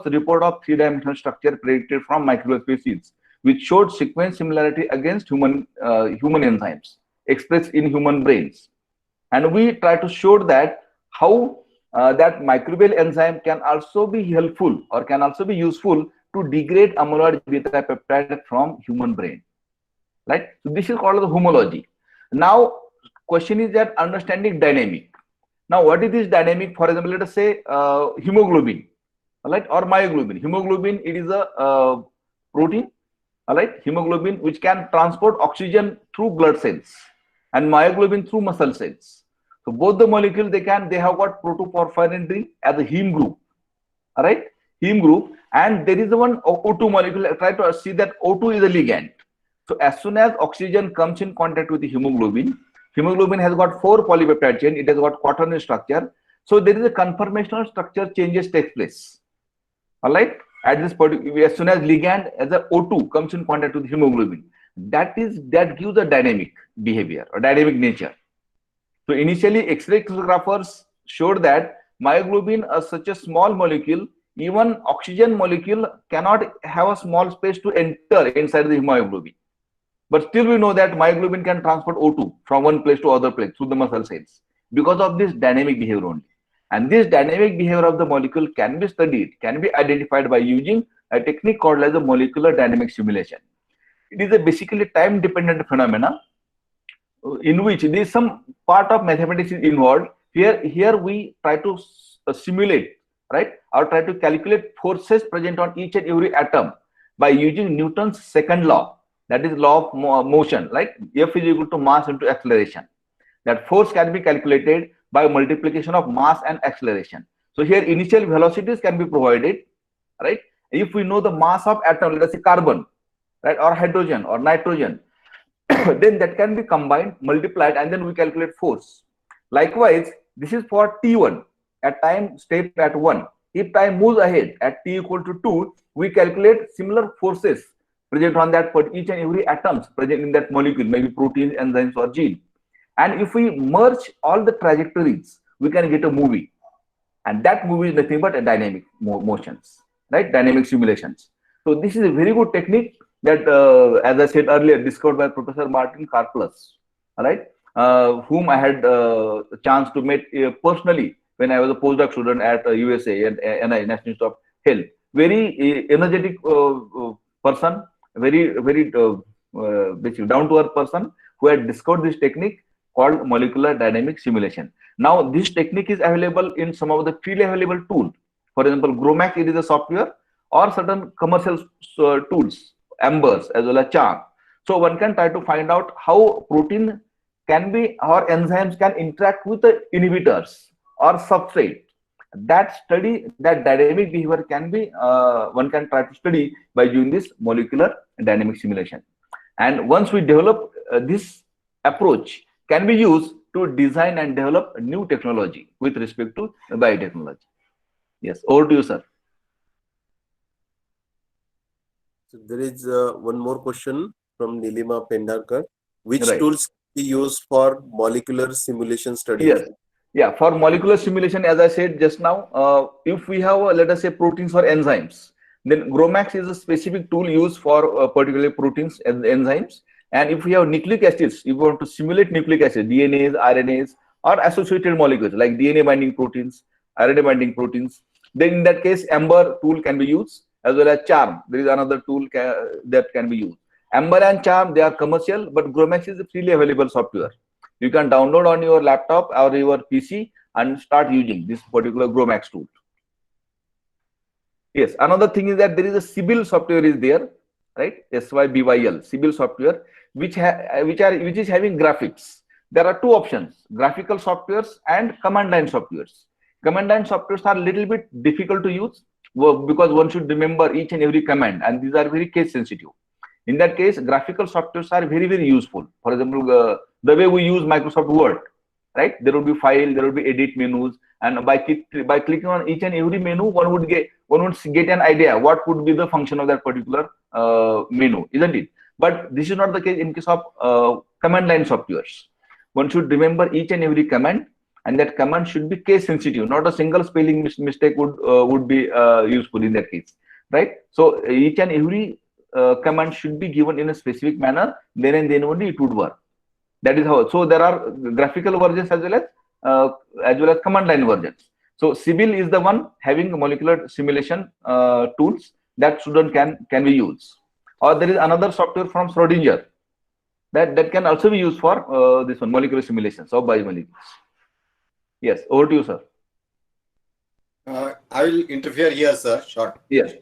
report of three-dimensional structure predicted from microbial species, which showed sequence similarity against human enzymes expressed in human brains. And we try to show that how that microbial enzyme can also be helpful or can also be useful to degrade amyloid beta peptide from human brain, right? So this is called the homology. Now, question is that understanding dynamic. Now, what is this dynamic? For example, let us say hemoglobin, all right, or myoglobin. Hemoglobin, it is a protein, all right, hemoglobin, which can transport oxygen through blood cells, and myoglobin through muscle cells. So both the molecules, they have got protoporphyrin ring as a heme group, all right, heme group, and there is one O2 molecule. Try to see that O2 is a ligand. So as soon as oxygen comes in contact with the hemoglobin, hemoglobin has got 4 polypeptide chain. It has got quaternary structure. So there is a conformational structure changes takes place. All right. At this point, as soon as ligand as a O2 comes in contact with hemoglobin, that gives a dynamic behavior or dynamic nature. So initially, X-ray crystallographers showed that myoglobin, such a small molecule, even oxygen molecule cannot have a small space to enter inside the hemoglobin. But still we know that myoglobin can transport O2 from one place to other place through the muscle cells because of this dynamic behavior only. And this dynamic behavior of the molecule can be studied, can be identified by using a technique called as a molecular dynamic simulation. It is a basically time-dependent phenomena in which there is some part of mathematics is involved. Here we try to simulate, right, or try to calculate forces present on each and every atom. by using Newton's second law, that is law of motion, like F is equal to mass into acceleration. That force can be calculated by multiplication of mass and acceleration. So here initial velocities can be provided, right? If we know the mass of atom, let us say carbon, right, or hydrogen or nitrogen, then that can be combined, multiplied, and then we calculate force. Likewise, this is for T1 at time step at 1. If time moves ahead at t equal to 2, we calculate similar forces present on that for each and every atoms present in that molecule, maybe proteins, enzymes, or gene. And if we merge all the trajectories, we can get a movie. And that movie is nothing but a dynamic motions, right? Dynamic simulations. So this is a very good technique that, as I said earlier, discovered by Professor Martin Karplus, right? Whom I had a chance to meet personally when I was a postdoc student at USA and NI, National Institute of Health. Very energetic person, very basically down-to-earth person who had discovered this technique called molecular dynamic simulation. Now, this technique is available in some of the freely available tools. For example, GROMACS, it is a software, or certain commercial tools, Ambers as well as CHARM. So one can try to find out how protein can be, or enzymes can interact with the inhibitors or substrate. That study, that dynamic behavior can be, one can try to study by doing this molecular dynamic simulation. And once we develop this approach, can be used to design and develop new technology with respect to biotechnology. Yes, over to you, sir. So there is one more question from Nilima Pendarkar. Which Right. tools can be used for molecular simulation studies? Yes. Yeah, for molecular simulation, as I said just now, if we have, let us say, proteins or enzymes, then GROMACS is a specific tool used for particularly proteins and enzymes. And if we have nucleic acids, if we want to simulate nucleic acid, DNAs, RNAs, or associated molecules like DNA binding proteins, RNA binding proteins, then in that case, Amber tool can be used, as well as CHARM. There is another tool that can be used. Amber and CHARM, they are commercial, but GROMACS is a freely available software. You can download on your laptop or your PC and start using this particular GROMACS tool. Yes, another thing is that there is a Sybil software is there, right? SYBYL, Sybil software, which is having graphics. There are two options: graphical softwares and command line softwares. Command line softwares are a little bit difficult to use because one should remember each and every command, and these are very case sensitive. In that case, graphical softwares are very useful. For example, the way we use Microsoft Word, right? There will be file, there will be edit menus, and by clicking on each and every menu, one would get an idea what would be the function of that particular menu, isn't it? But this is not the case in case of command line softwares. One should remember each and every command, and that command should be case sensitive. Not a single spelling mistake would be useful in that case, right? So each and every command should be given in a specific manner. Then and then only it would work. That is how. So there are graphical versions as well as command line versions. So Sybil is the one having molecular simulation tools that student can be used. Or there is another software from Schrodinger that can also be used for this one, molecular simulations of biomolecules. Yes, over to you, sir. I will interfere here, sir. Short. Yes.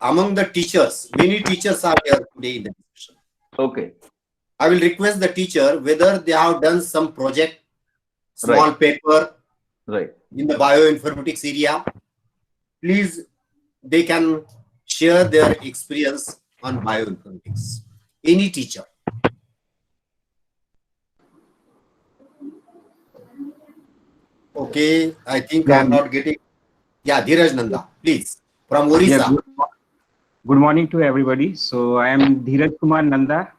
Among the teachers, many teachers are here today in the discussion. Okay. I will request the teacher whether they have done some project, small paper, Right. in the bioinformatics area. Please, they can share their experience on bioinformatics. Any teacher. Okay, I think I am not getting. Yeah, Dheeraj Nanda, please, from Orissa. Yeah, good morning to everybody. So I am Dheeraj Kumar Nanda.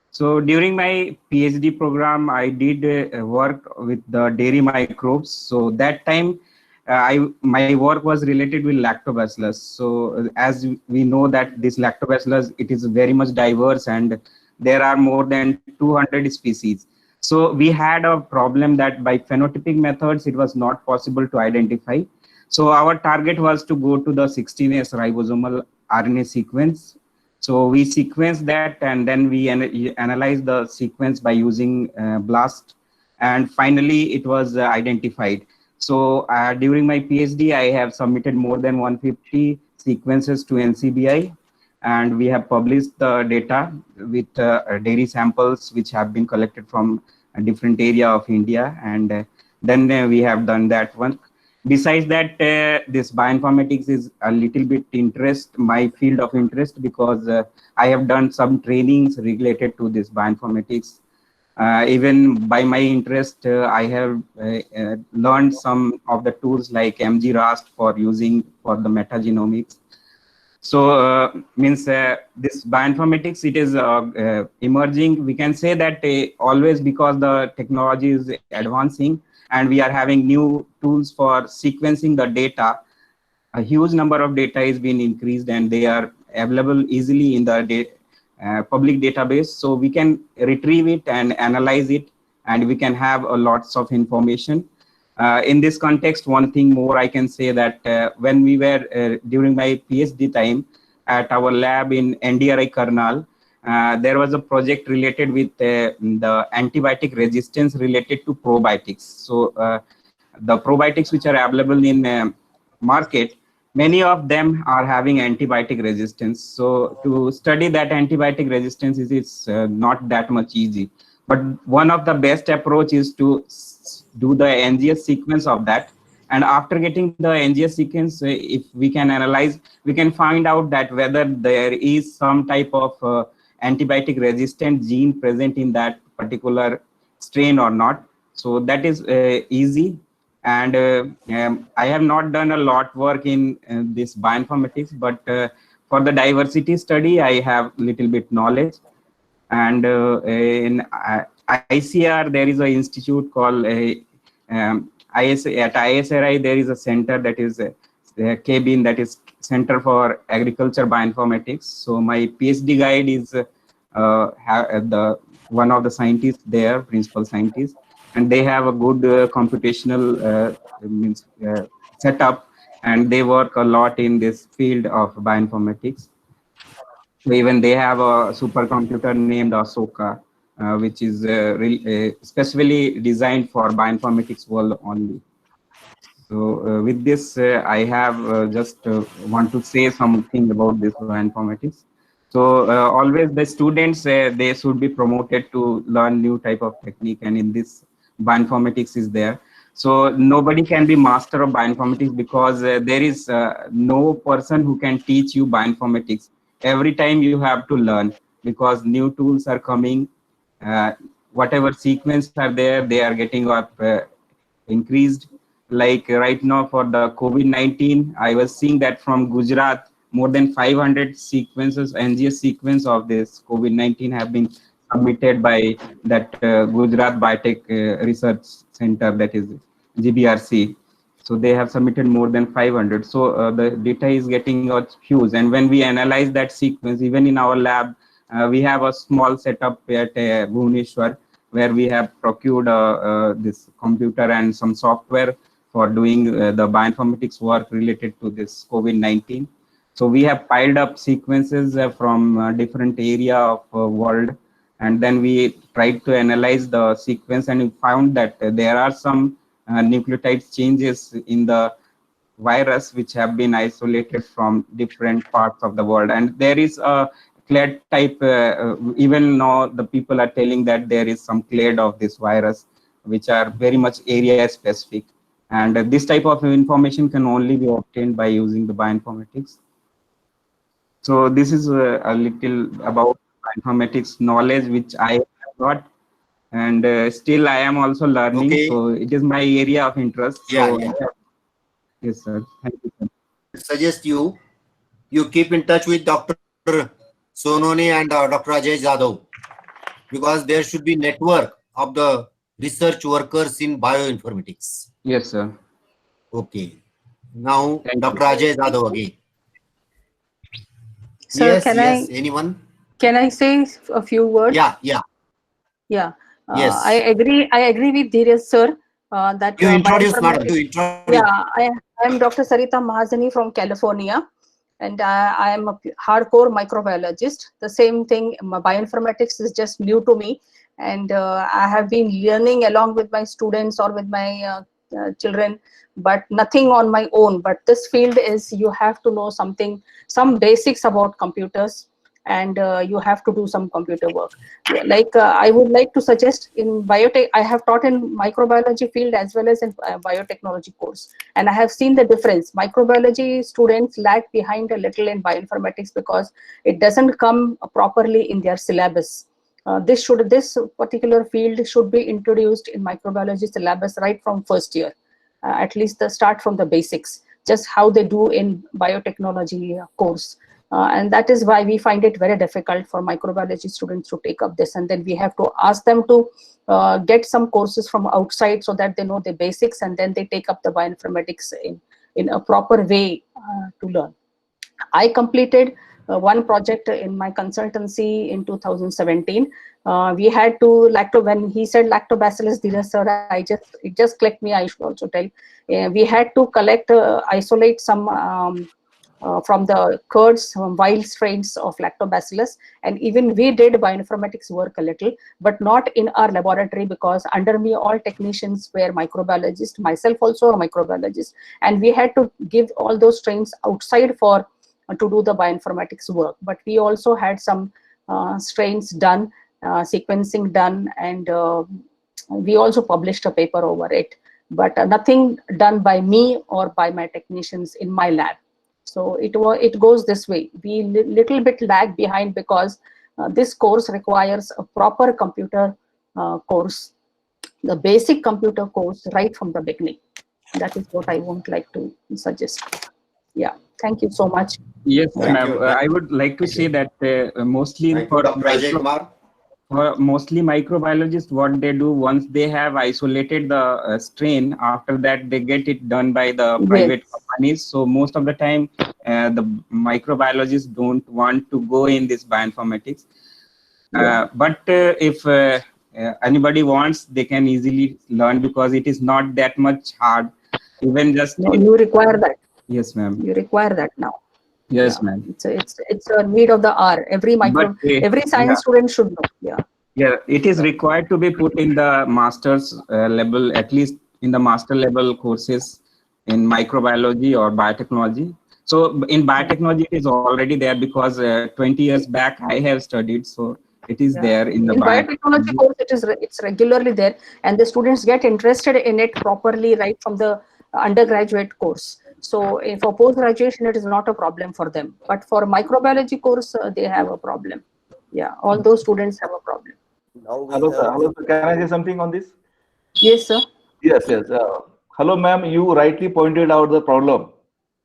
So during my PhD program, I did work with the dairy microbes. So that time, my work was related with lactobacillus. So as we know that this lactobacillus, it is very much diverse and there are more than 200 species. So we had a problem that by phenotypic methods, it was not possible to identify. So our target was to go to the 16S ribosomal RNA sequence. So we sequenced that and then we analyzed the sequence by using BLAST, and finally it was identified. So during my PhD, I have submitted more than 150 sequences to NCBI, and we have published the data with dairy samples which have been collected from a different area of India, and then we have done that one. Besides that, this bioinformatics is a little bit my field of interest, because I have done some trainings related to this bioinformatics. Even by my interest, I have learned some of the tools like MGRAST for using for the metagenomics. So means this bioinformatics, it is emerging. We can say that always, because the technology is advancing and we are having new tools for sequencing the data. A huge number of data is being increased, and they are available easily in the public database. So we can retrieve it and analyze it, and we can have lots of information. In this context, one thing more I can say that when we were during my PhD time at our lab in NDRI Karnal, there was a project related with the antibiotic resistance related to probiotics. So the probiotics which are available in market, many of them are having antibiotic resistance. So to study that antibiotic resistance is not that much easy. But one of the best approach is to do the NGS sequence of that. And after getting the NGS sequence, if we can analyze, we can find out that whether there is some type of antibiotic resistant gene present in that particular strain or not. So that is easy. And I have not done a lot work in this bioinformatics, but for the diversity study, I have little bit knowledge. And in ICR, there is an institute called at ISRI, there is a center that is KBIN, that is Center for Agriculture Bioinformatics. So my PhD guide is one of the scientists there, principal scientist, and they have a good computational setup, and they work a lot in this field of bioinformatics. So even they have a supercomputer named Ahsoka, which is specially designed for bioinformatics world only. So with this, I have just want to say something about this bioinformatics. So always the students, they should be promoted to learn new type of technique, and in this bioinformatics is there. So nobody can be master of bioinformatics, because there is no person who can teach you bioinformatics. Every time you have to learn, because new tools are coming. Whatever sequence are there, they are getting up increased. Like right now for the COVID-19, I was seeing that from Gujarat, more than 500 sequences, NGS sequence of this COVID-19 have been submitted by that Gujarat Biotech Research Center, that is GBRC. So they have submitted more than 500. So the data is getting huge. And when we analyze that sequence, even in our lab, we have a small setup at Bhubaneswar, where we have procured this computer and some software for doing the bioinformatics work related to this COVID-19. So we have piled up sequences from different area of world, and then we tried to analyze the sequence, and we found that there are some nucleotide changes in the virus which have been isolated from different parts of the world. And there is a clade type, even now the people are telling that there is some clade of this virus which are very much area specific. And this type of information can only be obtained by using the bioinformatics. So this is a little about bioinformatics knowledge which I have got, and still I am also learning. Okay. So it is my area of interest. So, yes, sir. Thank you, sir. Suggest you keep in touch with Dr. Sonone and Dr. Ajay Jadhav, because there should be network of the research workers in bioinformatics. Yes, sir. Okay. Now Thank Dr. Ajay Jadhav again. Sir, Yes, anyone? Can I say a few words? Yeah. Yes. Yes. I agree with Dheeraj sir that You introduce, madam. bioinformatics. You introduce. Yeah, I am Dr. Sarita Mahazani from California, and I am a hardcore microbiologist. The same thing, bioinformatics is just new to me, and I have been learning along with my students or with my children, but nothing on my own. But this field is, you have to know something, some basics about computers, and you have to do some computer work. Like I would like to suggest, in biotech, I have taught in microbiology field as well as in biotechnology course, and I have seen the difference. Microbiology students lag behind a little in bioinformatics because it doesn't come properly in their syllabus. This particular field should be introduced in microbiology syllabus right from first year, at least the start from the basics, just how they do in biotechnology course. And that is why we find it very difficult for microbiology students to take up this, and then we have to ask them to get some courses from outside so that they know the basics, and then they take up the bioinformatics in a proper way to learn. I completed one project in my consultancy in 2017. We had to when he said lactobacillus Dheeraj sir, it just clicked me. I should also tell. We had to isolate some from the curds, wild strains of lactobacillus, and even we did bioinformatics work a little, but not in our laboratory, because under me all technicians were microbiologists, myself also a microbiologist, and we had to give all those strains outside for to do the bioinformatics work. But we also had some strains done, sequencing done, and we also published a paper over it, but nothing done by me or by my technicians in my lab. So it goes this way. We little bit lag behind because this course requires a proper computer course, the basic computer course right from the beginning. That is what I would like to suggest. Yeah, thank you so much. Yes, Thank ma'am. you. I would like to say that mostly Thank you, Dr. Ajay Kumar. mostly microbiologists, what they do once they have isolated the strain, after that they get it done by the private companies. So most of the time the microbiologists don't want to go in this bioinformatics. But if anybody wants, they can easily learn, because it is not that much hard. Even just you require that. Yes, ma'am. You require that now. Yes, ma'am. It's a need of the hour. Every science student should know. Yeah, it is required to be put in the master's level, at least in the master level courses in microbiology or biotechnology. So in biotechnology, it is already there, because 20 years back I have studied, so it is there in the biotechnology course. It's regularly there, and the students get interested in it properly right from the undergraduate course. So for post-graduation, it is not a problem for them. But for microbiology course, they have a problem. Yeah, all those students have a problem. Now Hello, sir. Hello, sir. Can I say something on this? Yes, sir. Yes. Hello, ma'am. You rightly pointed out the problem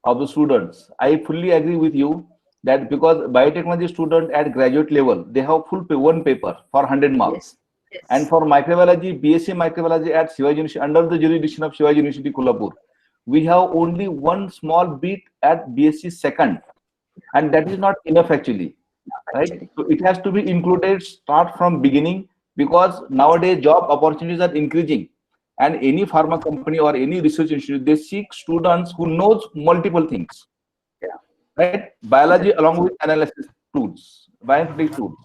of the students. I fully agree with you that because biotechnology student at graduate level, they have full one paper for 100 marks. Yes. And for microbiology, BSc microbiology at Shivaji University, under the jurisdiction of Shivaji University, Kolhapur, we have only one small bit at BSc second, and that is not enough actually, right? So it has to be included start from beginning, because nowadays job opportunities are increasing, and any pharma company or any research institute, they seek students who knows multiple things, right? Biology along with analysis tools, bioinformatics tools,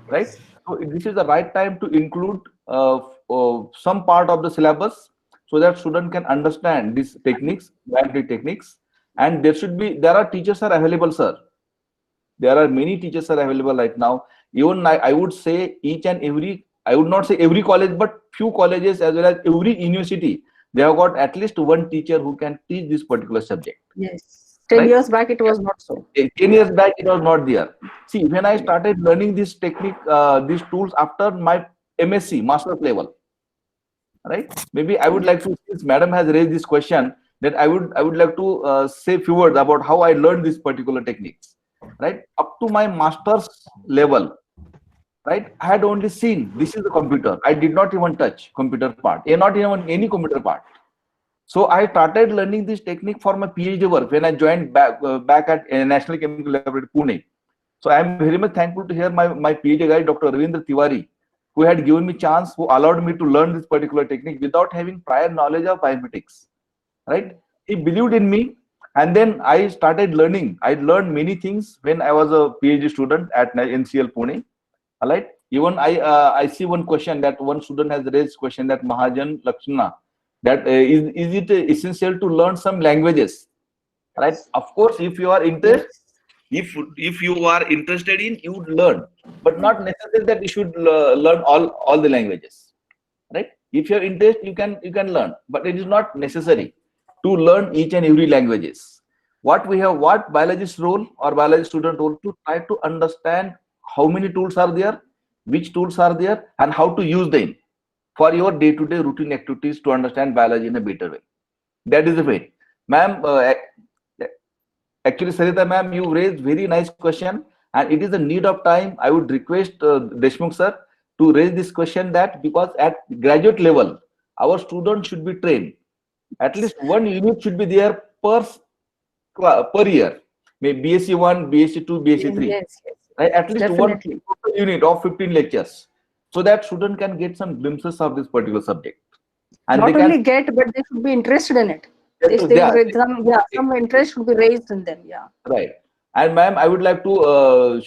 right? So this is the right time to include some part of the syllabus, so that student can understand these techniques, bioinformatics techniques. And there are teachers are available, sir. There are many teachers are available right now. Even I would say each and every, I would not say every college, but few colleges as well as every university, they have got at least one teacher who can teach this particular subject. Yes. 10 years back, it was not so. 10 years back, it was not there. See, when I started learning this technique, these tools after my MSc, master's level, right? Maybe I would like to, since madam has raised this question, that I would like to say a few words about how I learned this particular techniques, right? Up to my master's level, right? I had only seen this is the computer. I did not even touch computer part, not even any computer part. So I started learning this technique for my PhD work when I joined back at National Chemical Laboratory, Pune. So I am very much thankful to hear my PhD guy, Dr. Ravindra Tiwari, who had given me chance, who allowed me to learn this particular technique without having prior knowledge of bioinformatics, right? He believed in me, and then I started learning. I learned many things when I was a PhD student at NCL Pune, right? Even I see one question that one student has raised question that Mahajan Lakshmana, that is it essential to learn some languages, right? Of course, if you are interested, if you are interested in, you would learn, but not necessary that you should learn all the languages, right? If you have interest, you can learn, but it is not necessary to learn each and every languages. What biologist role or biology student role, to try to understand how many tools are there, which tools are there, and how to use them for your day-to-day routine activities to understand biology in a better way. That is the way, ma'am. Actually, Sarita ma'am, you raised very nice question, and it is the need of time. I would request Deshmukh sir to raise this question, that because at graduate level, our students should be trained. At least one unit should be there per year. Maybe BSc 1, BSc 2, BSc 3. Yes, yes. Right? At least Definitely. one unit of 15 lectures, so that student can get some glimpses of this particular subject. And Not they can, only get, but they should be interested in it. Some interest should be raised in them. Yeah. Right. And ma'am, I would like to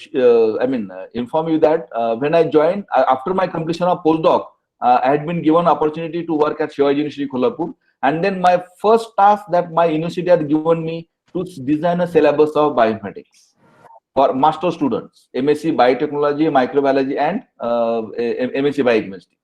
inform you that when I joined, after my completion of postdoc, I had been given opportunity to work at Shivaji University Kolhapur, and then my first task that my university had given me to design a syllabus of bioinformatics for master students, MSc Biotechnology, Microbiology, and MSc Biochemistry.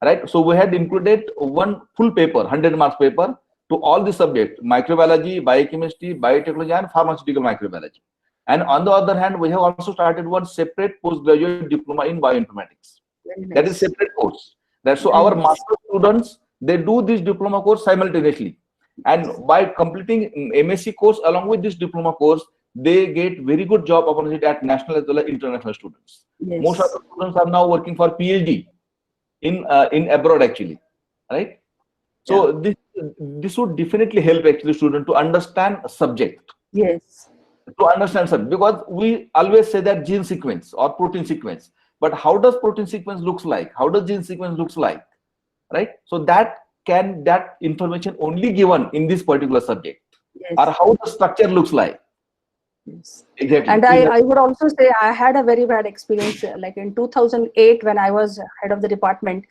Right. So we had included one full paper, 100 marks paper, to all the subjects: microbiology, biochemistry, biotechnology, and pharmaceutical microbiology. And on the other hand, we have also started one separate postgraduate diploma in bioinformatics. That is separate course. So our master students, they do this diploma course simultaneously, and by completing MSc course along with this diploma course, they get very good job opportunity at national as well as international students. Yes. Most of the students are now working for PhD in abroad, actually, right? So this would definitely help actually student to understand a subject. Yes. To understand something, because we always say that gene sequence or protein sequence, but how does protein sequence looks like? How does gene sequence looks like? Right? So that information only given in this particular subject, Yes. or how the structure looks like. Yes. Exactly. And I would also say I had a very bad experience. Like in 2008, when I was head of the department,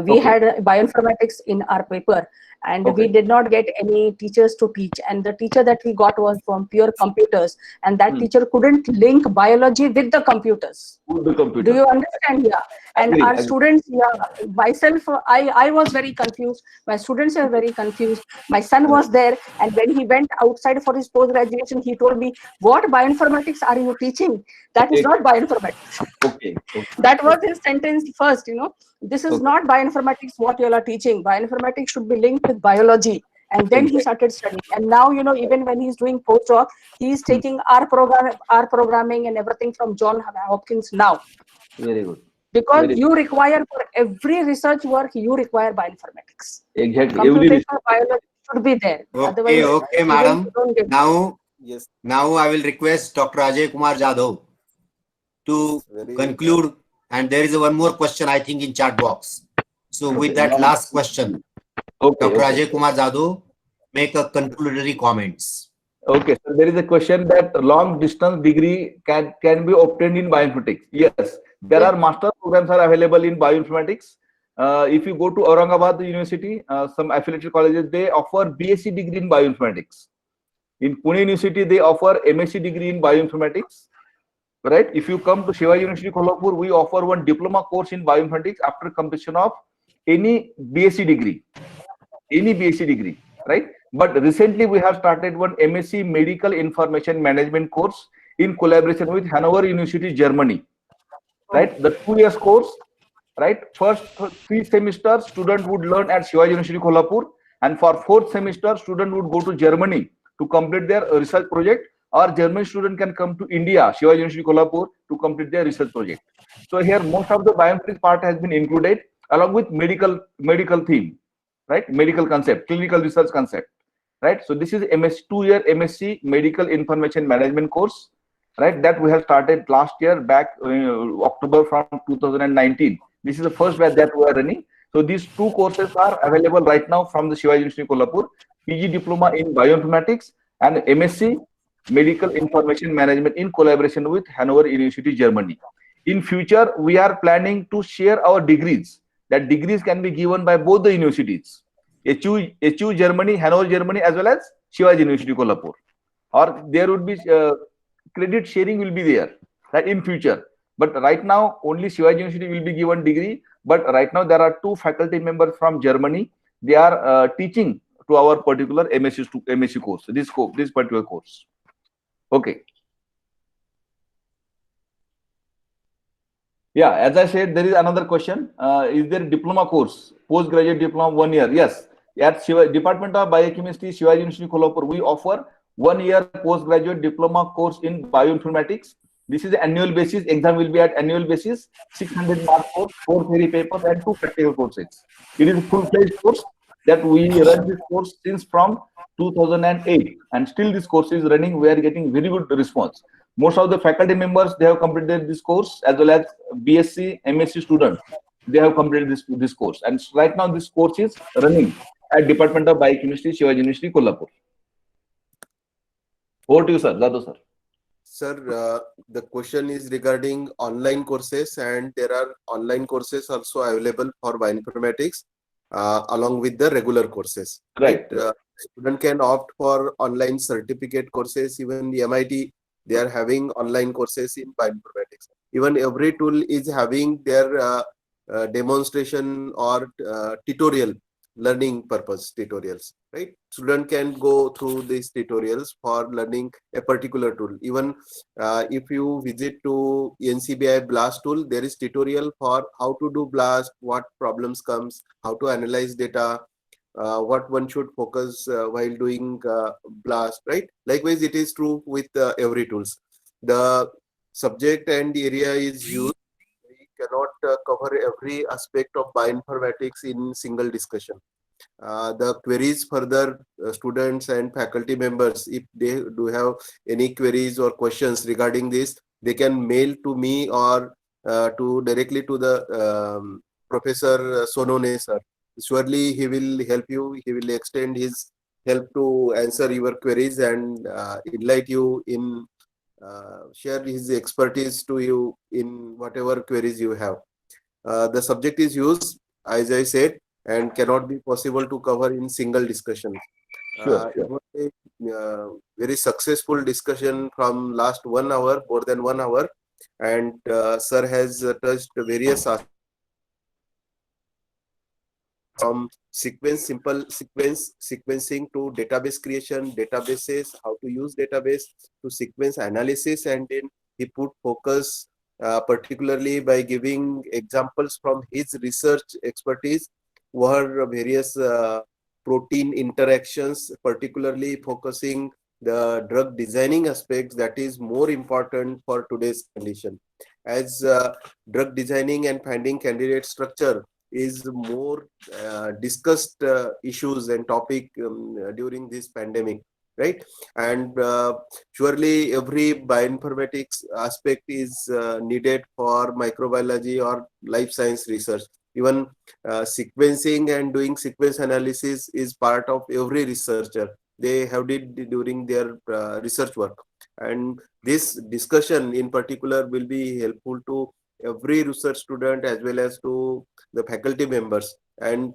we had bioinformatics in our paper, and we did not get any teachers to teach. And the teacher that we got was from pure computers, and that teacher couldn't link biology with the computers. The computer. Do you understand? Yeah. And our students, myself, I was very confused. My students were very confused. My son was there, and when he went outside for his post-graduation, he told me, "What bioinformatics are you teaching? That is not bioinformatics." Okay. That was his sentence first, This is not bioinformatics what you all are teaching. Bioinformatics should be linked with biology. And then he started studying. And now, even when he's doing postdoc, he's taking R programming and everything from Johns Hopkins now. Very good. Because you require, for every research work, you require bioinformatics. Exactly. Computational biology should be there. Okay, madam. Now, Yes. Now I will request Dr. Ajay Kumar Jadhav to conclude. And there is one more question, I think, in chat box. So with that last question, Dr. Ajay Kumar Jadhav, make a conclusory comments. Okay, so there is a question that long distance degree can be obtained in bioinformatics. Yes, there are master programs are available in bioinformatics. If you go to Aurangabad University, some affiliated colleges, they offer BSc degree in bioinformatics. In Pune University, they offer MSc degree in bioinformatics. Right? If you come to Shivaji University Kolhapur, we offer one diploma course in bioinformatics after completion of any BSc degree. Right? But recently we have started one MSc Medical Information Management course in collaboration with Hanover University, Germany. Right? The 2 years course, right? First 3 semesters, student would learn at Shivaji University Kolhapur, and for 4th semester, student would go to Germany to complete their research project, or German student can come to India, Shivaji University Kolhapur, to complete their research project. So here most of the bioinformatics part has been included along with medical theme, right? Medical concept, clinical research concept, right? So this is 2-year MSc Medical Information Management course, right? That we have started last year back October from 2019. This is the first batch that we are running. So these 2 courses are available right now from the Shivaji University Kolhapur: PG Diploma in Bioinformatics and MSc Medical Information Management in collaboration with Hanover University, Germany. In future, we are planning to share our degrees. That degrees can be given by both the universities. HU Germany, Hanover Germany, as well as Shivaji University Kolhapur. Or there would be credit sharing will be there, right, in future. But right now only Shivaji University will be given degree. But right now there are 2 faculty members from Germany. They are teaching to our particular MSc course. This particular course. Okay. Yeah, as I said, there is another question. Is there diploma course, postgraduate diploma 1 year? Yes. At Department of Biochemistry, Shivaji University Kolhapur, we offer 1 year postgraduate diploma course in bioinformatics. This is annual basis. Exam will be at annual basis. 600 mark course, 4 theory papers, and 2 practical courses. It is a full-fledged course that we run this course since from 2008, and still this course is running. We are getting very good response. Most of the faculty members, they have completed this course, as well as BSc, MSc students, they have completed this course. And right now this course is running at Department of Biochemistry, Shivaji University, Kolhapur. Over to you, sir. Jadhav, sir. Sir, the question is regarding online courses, and there are online courses also available for bioinformatics along with the regular courses. Right. Student can opt for online certificate courses. Even the MIT, they are having online courses in bioinformatics. Even every tool is having their demonstration or tutorial learning purpose tutorials, right? Student can go through these tutorials for learning a particular tool. Even if you visit to NCBI BLAST tool, there is tutorial for how to do BLAST, what problems comes, how to analyze data, what one should focus while doing BLAST, right? Likewise, it is true with every tools. The subject and area is used. We cannot cover every aspect of bioinformatics in single discussion. The queries further, students and faculty members, if they do have any queries or questions regarding this, they can mail to me or to directly to the Professor Sonone sir. Surely he will help you. He will extend his help to answer your queries and enlighten you in share his expertise to you in whatever queries you have. The subject is used, as I said, and cannot be possible to cover in single discussion. Sure. It was a very successful discussion from last 1 hour, more than 1 hour, and sir has touched various aspects from sequencing to database creation, databases, how to use database, to sequence analysis, and then he put focus particularly by giving examples from his research expertise were various protein interactions, particularly focusing the drug designing aspects that is more important for today's condition. As drug designing and finding candidate structure is more discussed issues and topic during this pandemic, right? And surely every bioinformatics aspect is needed for microbiology or life science research. Even sequencing and doing sequence analysis is part of every researcher. They have did during their research work, and this discussion in particular will be helpful to every research student as well as to the faculty members. And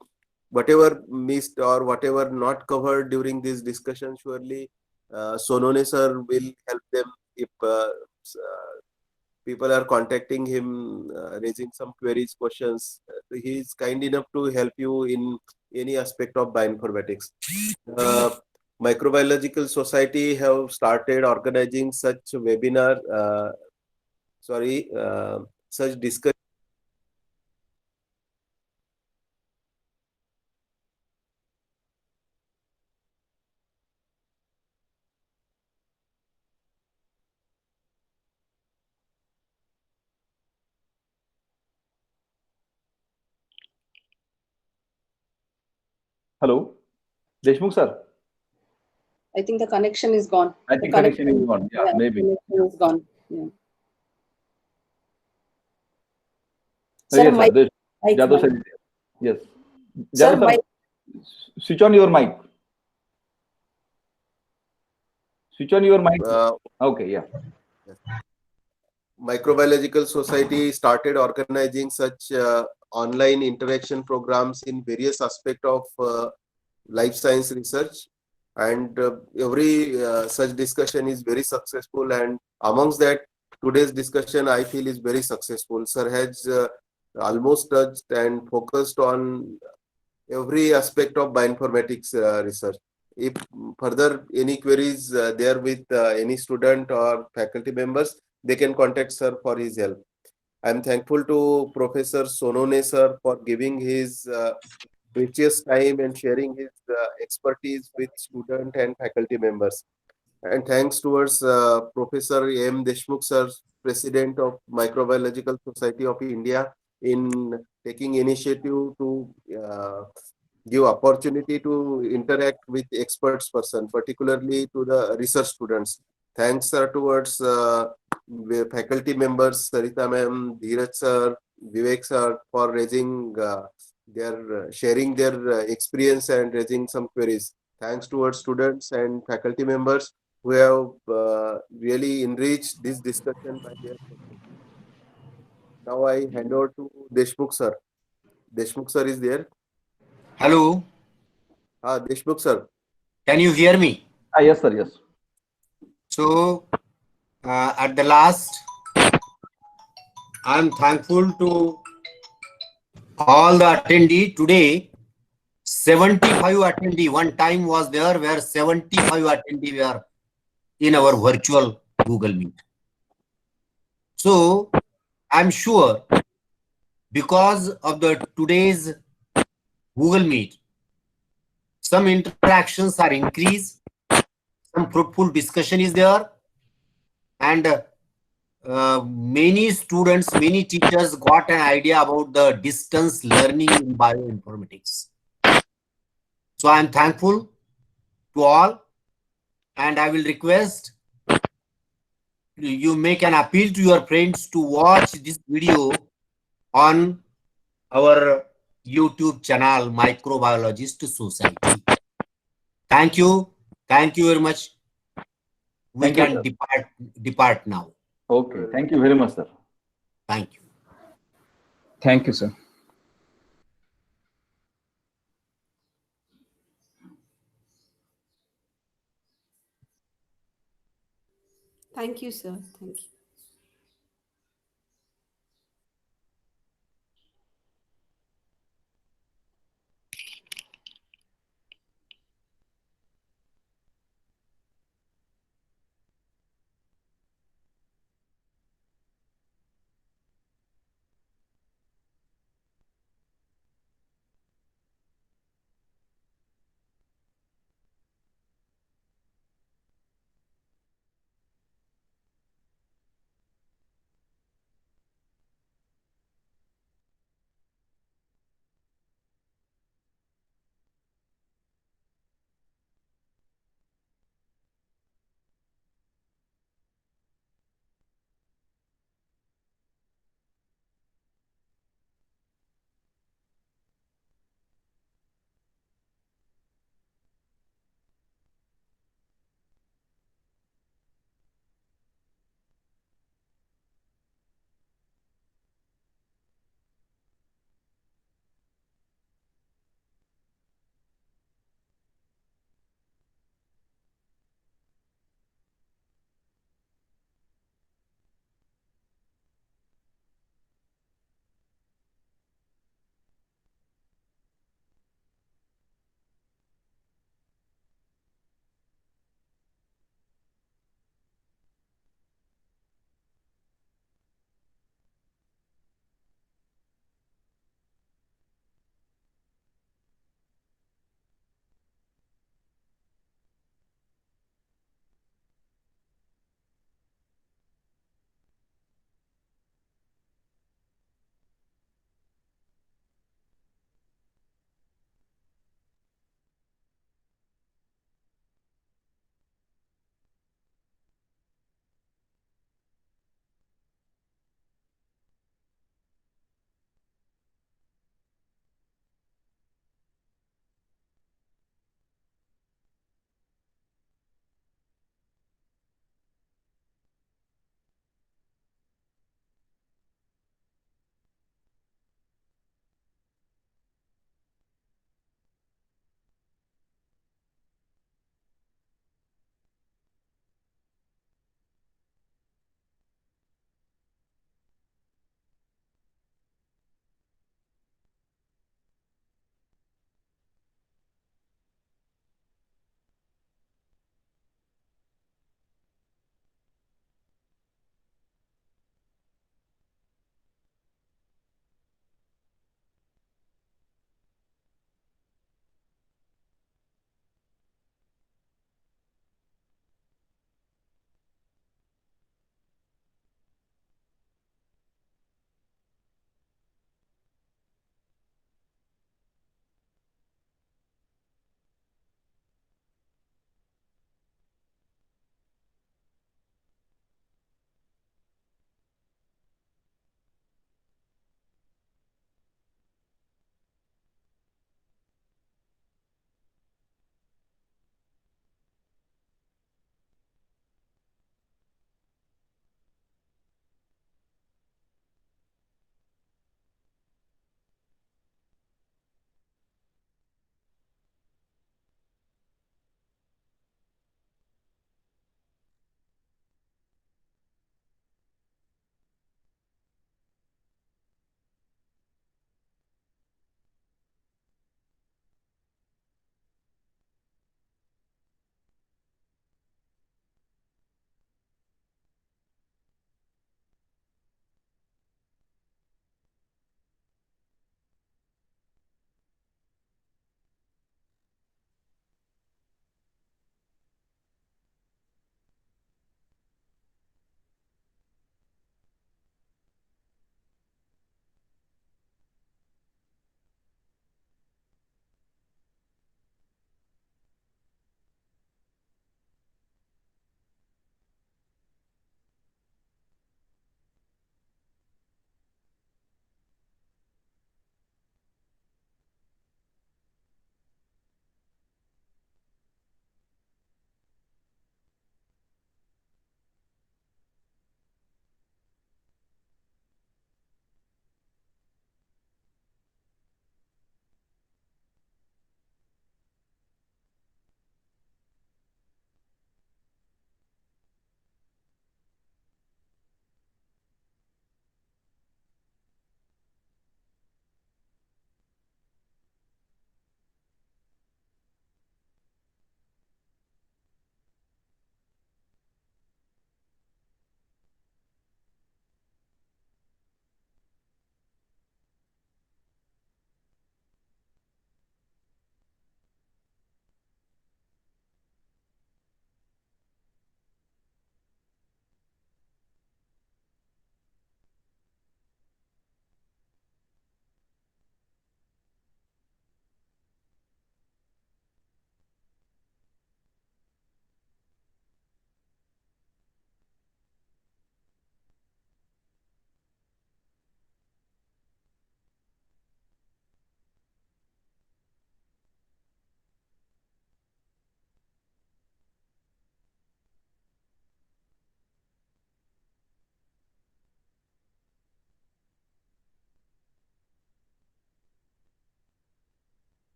whatever missed or whatever not covered during this discussion, surely Sonone sir will help them if people are contacting him raising some queries, questions. He is kind enough to help you in any aspect of bioinformatics. Microbiological Society have started organizing such webinar, such discussion. Hello, Deshmukh sir. I think the connection is gone. I think connection is gone. Yeah, maybe. Connection is gone. Yeah. Yes, Sir, sir. mic. Jadhav sir. Yes. Sir, Jadhav sir, switch on your mic. Switch on your mic. Okay, yeah. Microbiological Society started organizing such online interaction programs in various aspects of life science research, and every such discussion is very successful, and amongst that today's discussion I feel is very successful. Sir has almost touched and focused on every aspect of bioinformatics research. If further any queries there with any student or faculty members, they can contact sir for his help. I am thankful to Professor Sonone sir for giving his precious time and sharing his expertise with student and faculty members. And thanks towards Professor M. Deshmukh sir, President of Microbiological Society of India, in taking initiative to give opportunity to interact with experts person, particularly to the research students. Thanks sir towards faculty members, Sarita ma'am, Dheeraj sir, Vivek sir, for raising sharing their experience and raising some queries. Thanks towards students and faculty members who have really enriched this discussion by their questions. Now I hand over to Deshmukh sir. Deshmukh sir is there. Hello, Deshmukh sir. can you hear me? Yes, sir. Yes. So, at the last, I'm thankful to all the attendee today. 75 attendee. One time was there where 75 attendee were in our virtual Google Meet. So, I'm sure because of the today's Google Meet, some interactions are increased, some fruitful discussion is there, and many students, many teachers got an idea about the distance learning in bioinformatics. So I'm thankful to all, and I will request you make an appeal to your friends to watch this video on our YouTube channel, Microbiologist Society. Thank you. Thank you very much. We Thank you, can sir. depart now. Okay. Thank you very much, sir. Thank you. Thank you, sir. Thank you, sir. Thank you.